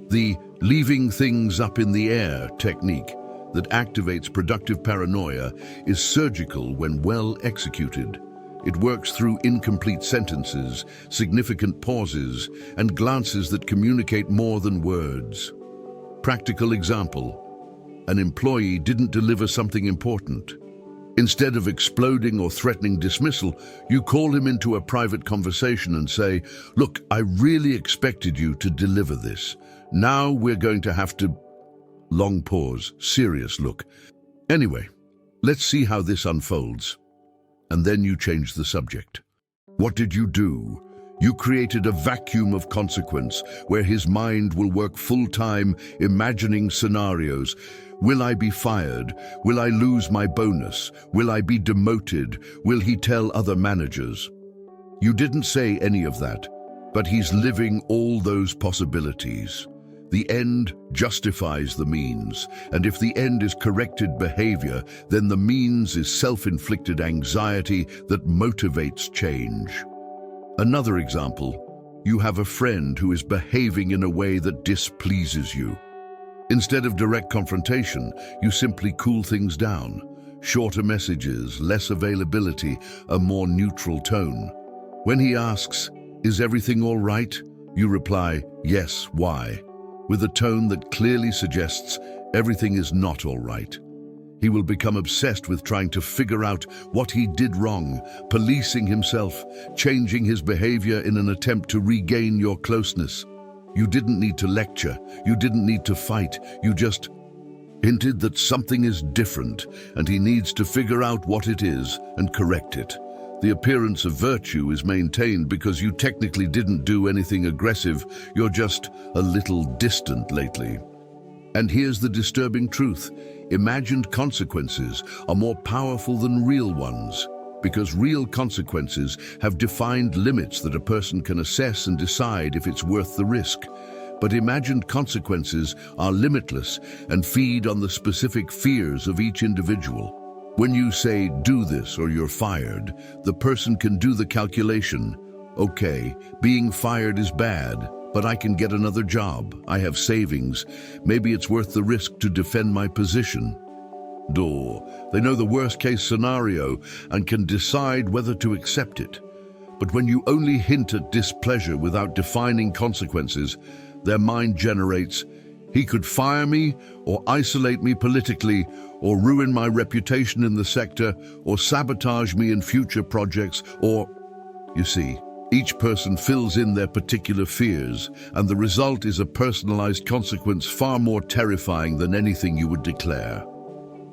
The leaving things up in the air technique that activates productive paranoia is surgical when well executed. It works through incomplete sentences, significant pauses, and glances that communicate more than words. Practical example: an employee didn't deliver something important. Instead of exploding or threatening dismissal, you call him into a private conversation and say, look, I really expected you to deliver this. Now we're going to have to... Long pause, serious look. Anyway, let's see how this unfolds. And then you change the subject. What did you do? You created a vacuum of consequence where his mind will work full-time imagining scenarios. Will I be fired? Will I lose my bonus? Will I be demoted? Will he tell other managers? You didn't say any of that, but he's living all those possibilities. The end justifies the means, and if the end is corrected behavior, then the means is self-inflicted anxiety that motivates change. Another example, you have a friend who is behaving in a way that displeases you. Instead of direct confrontation, you simply cool things down. Shorter messages, less availability, a more neutral tone. When he asks, "Is everything all right?" you reply, "Yes, why?" with a tone that clearly suggests everything is not all right. He will become obsessed with trying to figure out what he did wrong, policing himself, changing his behavior in an attempt to regain your closeness. You didn't need to lecture, you didn't need to fight, you just hinted that something is different and he needs to figure out what it is and correct it. The appearance of virtue is maintained because you technically didn't do anything aggressive, you're just a little distant lately. And here's the disturbing truth: imagined consequences are more powerful than real ones, because real consequences have defined limits that a person can assess and decide if it's worth the risk. But imagined consequences are limitless and feed on the specific fears of each individual. When you say, "Do this or you're fired," the person can do the calculation. Okay, being fired is bad, But I can get another job. I have savings. Maybe it's worth the risk to defend my position. They know the worst-case scenario and can decide whether to accept it. But when you only hint at displeasure without defining consequences, their mind generates, he could fire me, or isolate me politically, or ruin my reputation in the sector, or sabotage me in future projects, or... You see, each person fills in their particular fears, and the result is a personalized consequence far more terrifying than anything you would declare.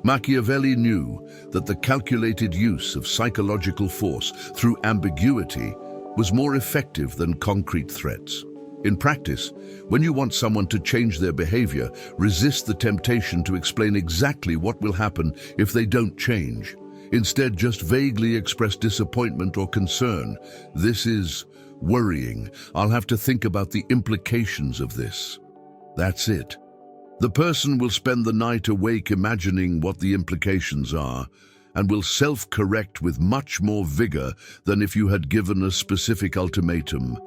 Machiavelli knew that the calculated use of psychological force through ambiguity was more effective than concrete threats. In practice, when you want someone to change their behavior, resist the temptation to explain exactly what will happen if they don't change. Instead, just vaguely express disappointment or concern. This is worrying. I'll have to think about the implications of this. That's it. The person will spend the night awake imagining what the implications are, and will self-correct with much more vigor than if you had given a specific ultimatum.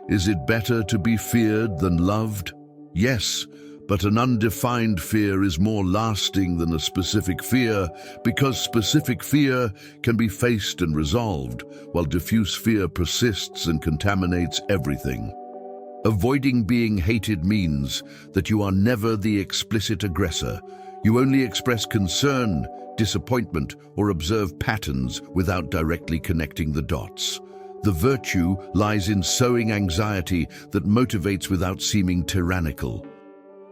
Is it better to be feared than loved? Yes, but an undefined fear is more lasting than a specific fear, because specific fear can be faced and resolved, while diffuse fear persists and contaminates everything. Avoiding being hated means that you are never the explicit aggressor. You only express concern, disappointment, or observe patterns without directly connecting the dots. The virtue lies in sowing anxiety that motivates without seeming tyrannical.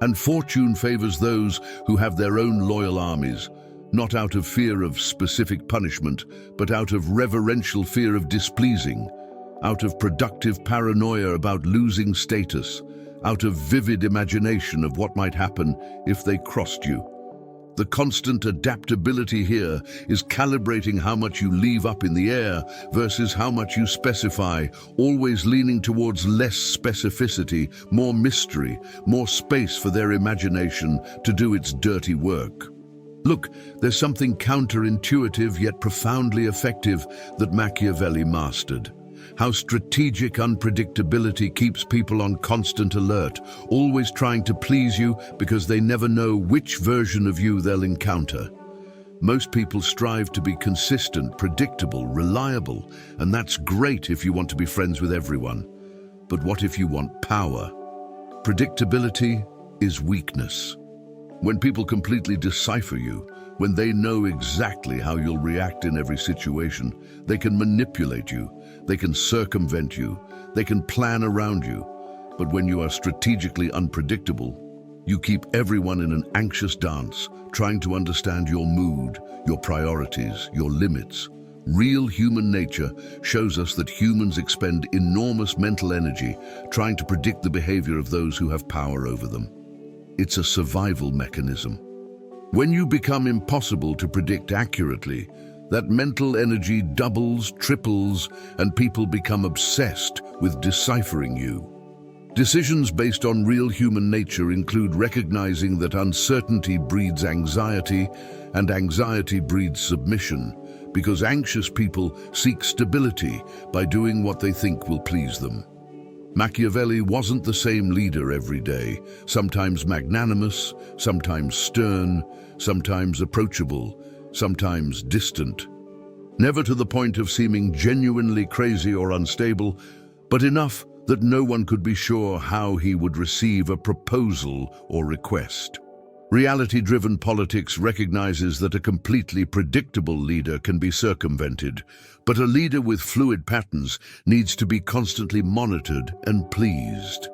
And fortune favors those who have their own loyal armies, not out of fear of specific punishment, but out of reverential fear of displeasing, out of productive paranoia about losing status, out of vivid imagination of what might happen if they crossed you. The constant adaptability here is calibrating how much you leave up in the air versus how much you specify, always leaning towards less specificity, more mystery, more space for their imagination to do its dirty work. Look, there's something counterintuitive yet profoundly effective that Machiavelli mastered. How strategic unpredictability keeps people on constant alert, always trying to please you because they never know which version of you they'll encounter. Most people strive to be consistent, predictable, reliable, and that's great if you want to be friends with everyone. But what if you want power? Predictability is weakness. When people completely decipher you, when they know exactly how you'll react in every situation, they can manipulate you, they can circumvent you, they can plan around you. But when you are strategically unpredictable, you keep everyone in an anxious dance, trying to understand your mood, your priorities, your limits. Real human nature shows us that humans expend enormous mental energy trying to predict the behavior of those who have power over them. It's a survival mechanism. When you become impossible to predict accurately, that mental energy doubles, triples, and people become obsessed with deciphering you. Decisions based on real human nature include recognizing that uncertainty breeds anxiety, and anxiety breeds submission, because anxious people seek stability by doing what they think will please them. Machiavelli wasn't the same leader every day, sometimes magnanimous, sometimes stern, sometimes approachable, sometimes distant. Never to the point of seeming genuinely crazy or unstable, but enough that no one could be sure how he would receive a proposal or request. Reality-driven politics recognizes that a completely predictable leader can be circumvented, but a leader with fluid patterns needs to be constantly monitored and pleased.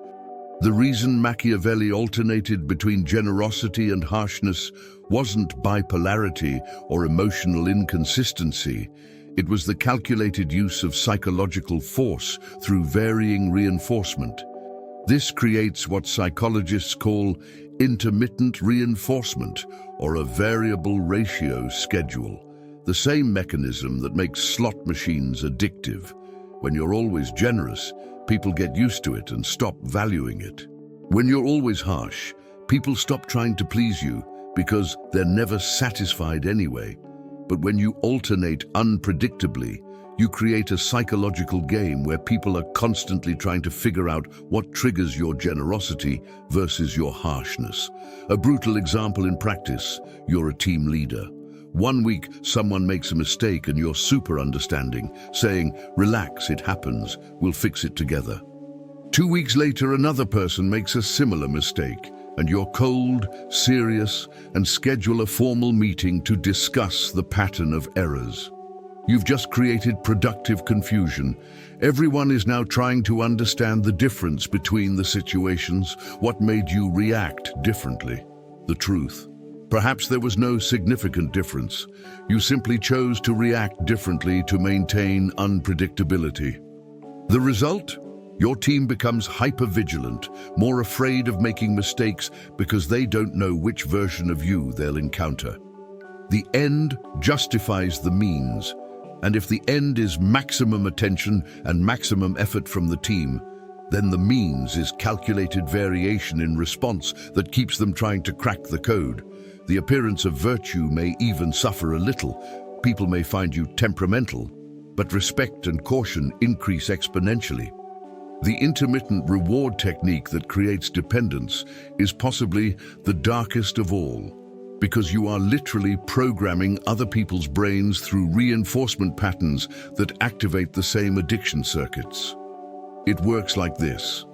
The reason Machiavelli alternated between generosity and harshness wasn't bipolarity or emotional inconsistency. It was the calculated use of psychological force through varying reinforcement. This creates what psychologists call intermittent reinforcement, or a variable ratio schedule, the same mechanism that makes slot machines addictive. When you're always generous, people get used to it and stop valuing it. When you're always harsh, people stop trying to please you because they're never satisfied anyway. But when you alternate unpredictably, You create a psychological game where people are constantly trying to figure out what triggers your generosity versus your harshness. A brutal example in practice: you're a team leader. One week, someone makes a mistake and you're super understanding, saying, "Relax, it happens, we'll fix it together." 2 weeks later, another person makes a similar mistake, and you're cold, serious, and schedule a formal meeting to discuss the pattern of errors. You've just created productive confusion. Everyone is now trying to understand the difference between the situations, what made you react differently. The truth. Perhaps there was no significant difference. You simply chose to react differently to maintain unpredictability. The result? Your team becomes hyper-vigilant, more afraid of making mistakes because they don't know which version of you they'll encounter. The end justifies the means. And if the end is maximum attention and maximum effort from the team, then the means is calculated variation in response that keeps them trying to crack the code. The appearance of virtue may even suffer a little. People may find you temperamental, but respect and caution increase exponentially. The intermittent reward technique that creates dependence is possibly the darkest of all, because you are literally programming other people's brains through reinforcement patterns that activate the same addiction circuits. It works like this.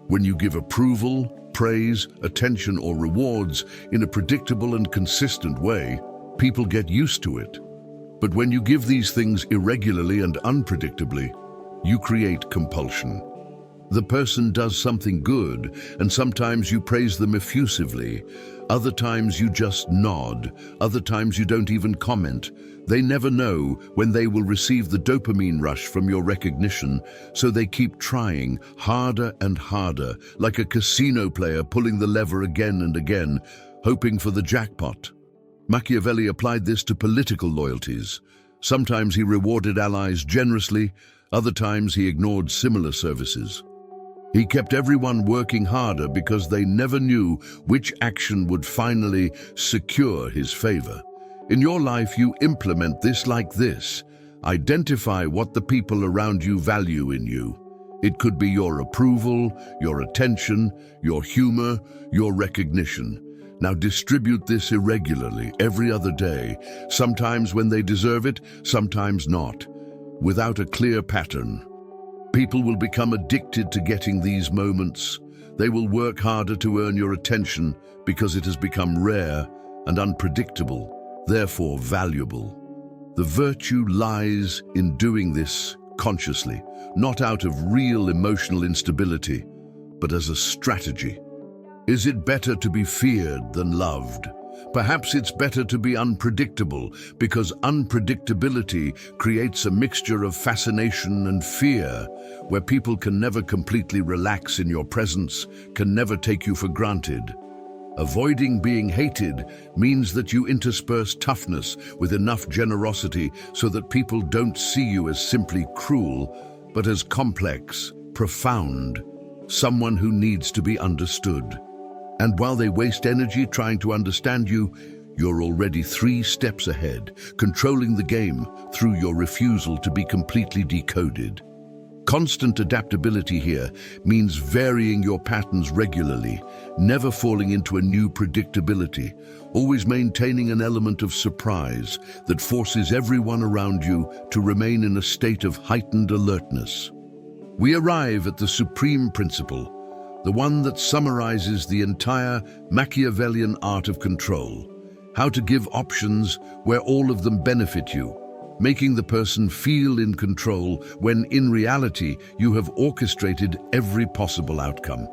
When you give approval, praise, attention, or rewards in a predictable and consistent way, people get used to it. But when you give these things irregularly and unpredictably, you create compulsion. The person does something good, and sometimes you praise them effusively. Other times you just nod. Other times you don't even comment. They never know when they will receive the dopamine rush from your recognition, so they keep trying harder and harder, like a casino player pulling the lever again and again, hoping for the jackpot. Machiavelli applied this to political loyalties. Sometimes he rewarded allies generously, other times he ignored similar services. He kept everyone working harder because they never knew which action would finally secure his favor. In your life, you implement this like this. Identify what the people around you value in you. It could be your approval, your attention, your humor, your recognition. Now distribute this irregularly, every other day, sometimes when they deserve it, sometimes not, without a clear pattern. People will become addicted to getting these moments. They will work harder to earn your attention because it has become rare and unpredictable, therefore valuable. The virtue lies in doing this consciously, not out of real emotional instability, but as a strategy. Is it better to be feared than loved? Perhaps it's better to be unpredictable, because unpredictability creates a mixture of fascination and fear, where people can never completely relax in your presence, can never take you for granted. Avoiding being hated means that you intersperse toughness with enough generosity so that people don't see you as simply cruel, but as complex, profound, someone who needs to be understood. And while they waste energy trying to understand you, you're already 3 steps ahead, controlling the game through your refusal to be completely decoded. Constant adaptability here means varying your patterns regularly, never falling into a new predictability, always maintaining an element of surprise that forces everyone around you to remain in a state of heightened alertness. We arrive at the supreme principle, the one that summarizes the entire Machiavellian art of control: how to give options where all of them benefit you, making the person feel in control when in reality you have orchestrated every possible outcome.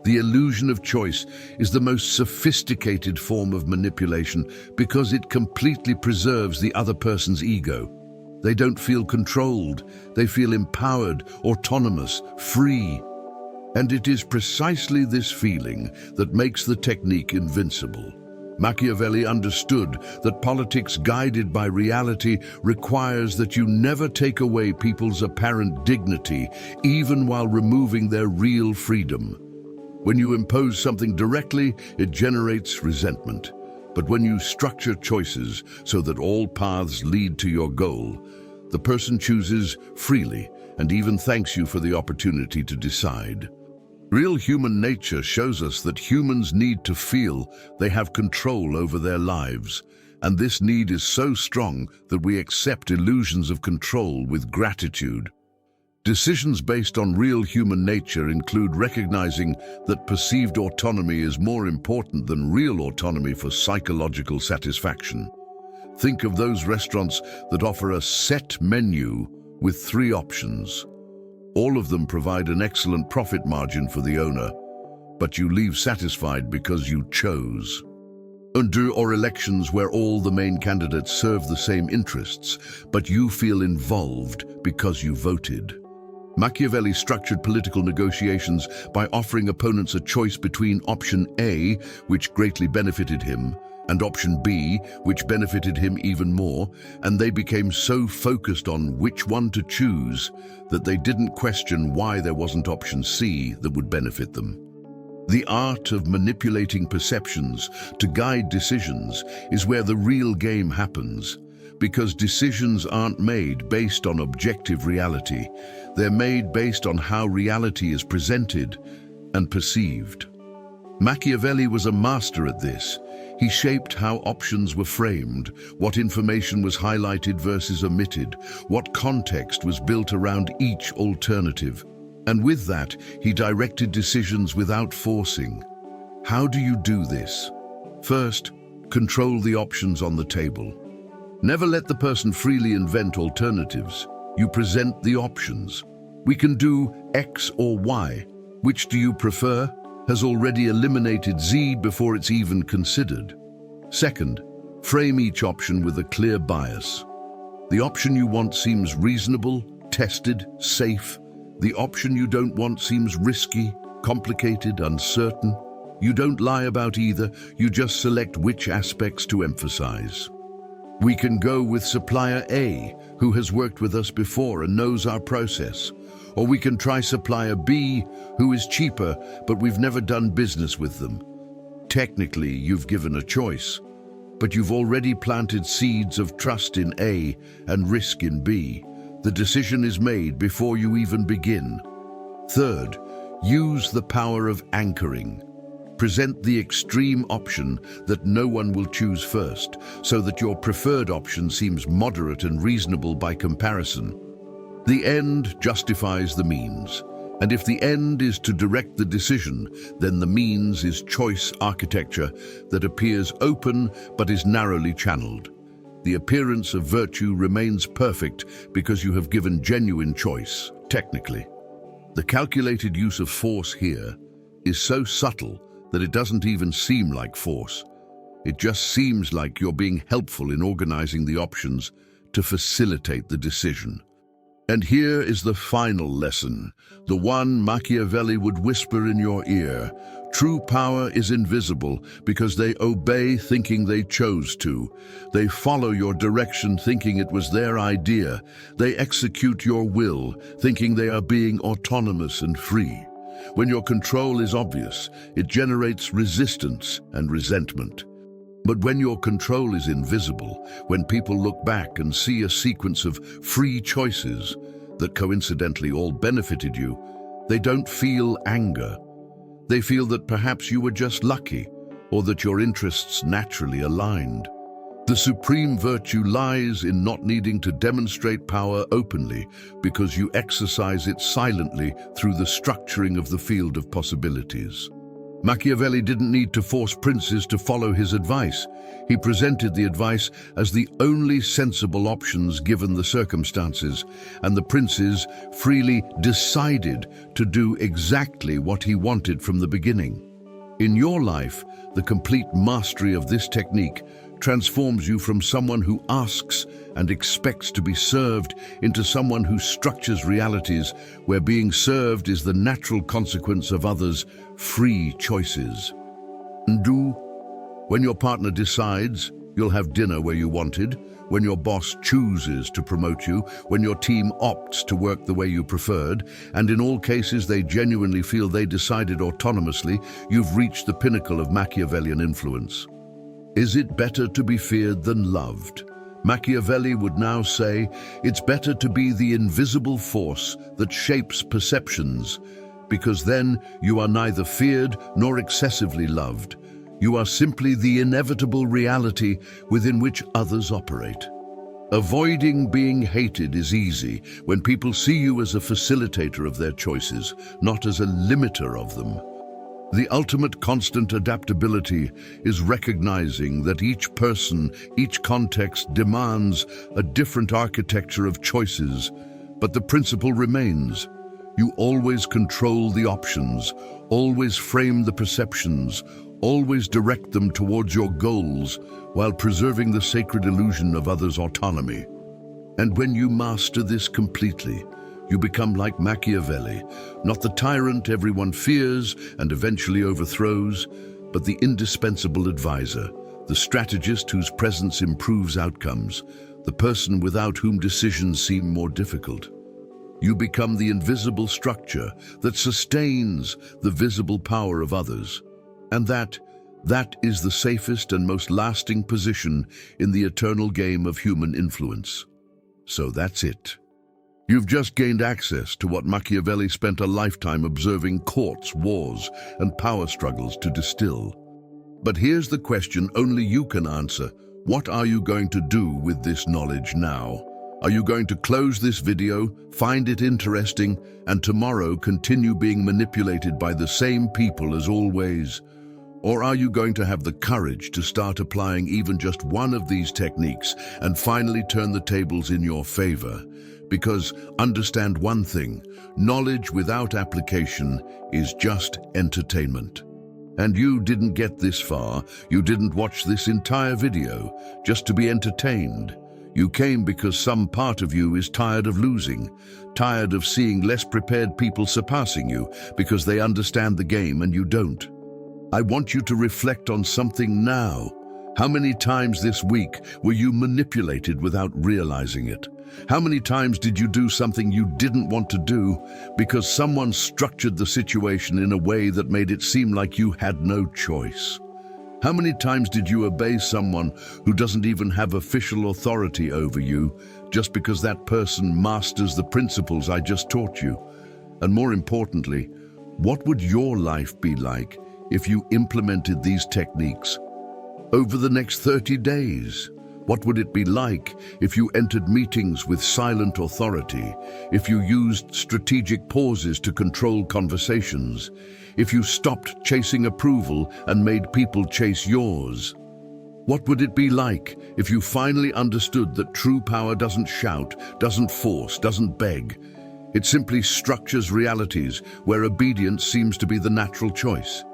The illusion of choice is the most sophisticated form of manipulation because it completely preserves the other person's ego. They don't feel controlled, they feel empowered, autonomous, free. And it is precisely this feeling that makes the technique invincible. Machiavelli understood that politics guided by reality requires that you never take away people's apparent dignity, even while removing their real freedom. When you impose something directly, it generates resentment. But when you structure choices so that all paths lead to your goal, The person chooses freely and even thanks you for the opportunity to decide. Real human nature shows us that humans need to feel they have control over their lives, and this need is so strong that we accept illusions of control with gratitude. Decisions based on real human nature include recognizing that perceived autonomy is more important than real autonomy for psychological satisfaction. Think of those restaurants that offer a set menu with 3 options. All of them provide an excellent profit margin for the owner, but you leave satisfied because you chose. Or elections where all the main candidates serve the same interests, but you feel involved because you voted. Machiavelli structured political negotiations by offering opponents a choice between option A, which greatly benefited him, and option B, which benefited him even more, and they became so focused on which one to choose that they didn't question why there wasn't option C that would benefit them. The art of manipulating perceptions to guide decisions is where the real game happens, because decisions aren't made based on objective reality. They're made based on how reality is presented and perceived. Machiavelli was a master at this. He shaped how options were framed, what information was highlighted versus omitted, what context was built around each alternative. And with that, he directed decisions without forcing. How do you do this? First, control the options on the table. Never let the person freely invent alternatives. You present the options. We can do X or Y. Which do you prefer? Has already eliminated Z before it's even considered. Second, frame each option with a clear bias. The option you want seems reasonable, tested, safe. The option you don't want seems risky, complicated, uncertain. You don't lie about either, you just select which aspects to emphasize. We can go with supplier A, who has worked with us before and knows our process. Or we can try supplier B, who is cheaper, but we've never done business with them. Technically, you've given a choice, but you've already planted seeds of trust in A and risk in B. The decision is made before you even begin. Third, use the power of anchoring. Present the extreme option that no one will choose first, so that your preferred option seems moderate and reasonable by comparison. The end justifies the means, and if the end is to direct the decision, then the means is choice architecture that appears open but is narrowly channeled. The appearance of virtue remains perfect because you have given genuine choice, technically. The calculated use of force here is so subtle that it doesn't even seem like force. It just seems like you're being helpful in organizing the options to facilitate the decision. And here is the final lesson, the one Machiavelli would whisper in your ear. True power is invisible because they obey thinking they chose to. They follow your direction thinking it was their idea. They execute your will thinking they are being autonomous and free. When your control is obvious, it generates resistance and resentment. But when your control is invisible, when people look back and see a sequence of free choices that coincidentally all benefited you, they don't feel anger. They feel that perhaps you were just lucky, or that your interests naturally aligned. The supreme virtue lies in not needing to demonstrate power openly because you exercise it silently through the structuring of the field of possibilities. Machiavelli didn't need to force princes to follow his advice. He presented the advice as the only sensible options given the circumstances, and the princes freely decided to do exactly what he wanted from the beginning. In your life, the complete mastery of this technique transforms you from someone who asks and expects to be served into someone who structures realities where being served is the natural consequence of others' free choices. When your partner decides, you'll have dinner where you wanted, when your boss chooses to promote you, when your team opts to work the way you preferred, and in all cases they genuinely feel they decided autonomously, you've reached the pinnacle of Machiavellian influence. Is it better to be feared than loved? Machiavelli would now say, it's better to be the invisible force that shapes perceptions, because then you are neither feared nor excessively loved. You are simply the inevitable reality within which others operate. Avoiding being hated is easy when people see you as a facilitator of their choices, not as a limiter of them. The ultimate constant adaptability is recognizing that each person, each context demands a different architecture of choices, but the principle remains. You always control the options, always frame the perceptions, always direct them towards your goals while preserving the sacred illusion of others' autonomy. And when you master this completely, you become like Machiavelli, not the tyrant everyone fears and eventually overthrows, but the indispensable advisor, the strategist whose presence improves outcomes, the person without whom decisions seem more difficult. You become the invisible structure that sustains the visible power of others. And that is the safest and most lasting position in the eternal game of human influence. So that's it. You've just gained access to what Machiavelli spent a lifetime observing courts, wars, and power struggles to distill. But here's the question only you can answer. What are you going to do with this knowledge now? Are you going to close this video, find it interesting, and tomorrow continue being manipulated by the same people as always? Or are you going to have the courage to start applying even just one of these techniques and finally turn the tables in your favor? Because understand one thing, knowledge without application is just entertainment. And you didn't get this far, you didn't watch this entire video just to be entertained. You came because some part of you is tired of losing, tired of seeing less prepared people surpassing you because they understand the game and you don't. I want you to reflect on something now. How many times this week were you manipulated without realizing it? How many times did you do something you didn't want to do because someone structured the situation in a way that made it seem like you had no choice? How many times did you obey someone who doesn't even have official authority over you just because that person masters the principles I just taught you? And more importantly, what would your life be like if you implemented these techniques over the next 30 days? What would it be like if you entered meetings with silent authority, if you used strategic pauses to control conversations, if you stopped chasing approval and made people chase yours? What would it be like if you finally understood that true power doesn't shout, doesn't force, doesn't beg? It simply structures realities where obedience seems to be the natural choice.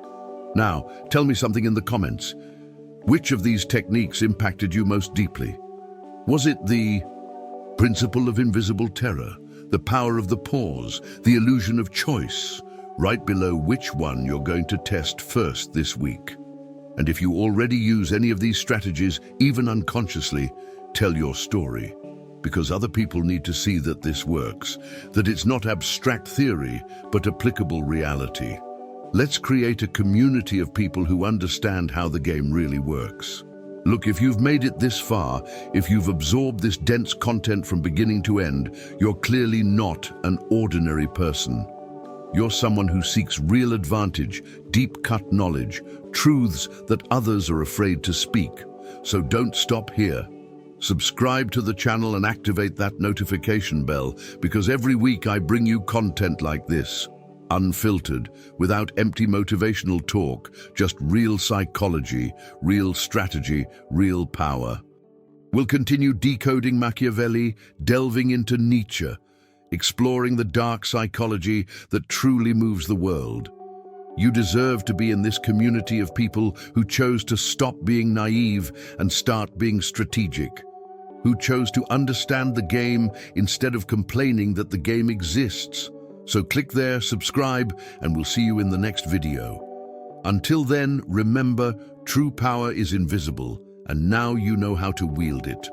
Now, tell me something in the comments. Which of these techniques impacted you most deeply? Was it the principle of invisible terror, the power of the pause, the illusion of choice? Write below which one you're going to test first this week. And if you already use any of these strategies, even unconsciously, tell your story. Because other people need to see that this works, that it's not abstract theory, but applicable reality. Let's create a community of people who understand how the game really works. Look, if you've made it this far, if you've absorbed this dense content from beginning to end, you're clearly not an ordinary person. You're someone who seeks real advantage, deep-cut knowledge, truths that others are afraid to speak. So don't stop here. Subscribe to the channel and activate that notification bell, because every week I bring you content like this. Unfiltered, without empty motivational talk, just real psychology, real strategy, real power. We'll continue decoding Machiavelli, delving into Nietzsche, exploring the dark psychology that truly moves the world. You deserve to be in this community of people who chose to stop being naive and start being strategic, who chose to understand the game instead of complaining that the game exists. So click there, subscribe, and we'll see you in the next video. Until then, remember, true power is invisible, and now you know how to wield it.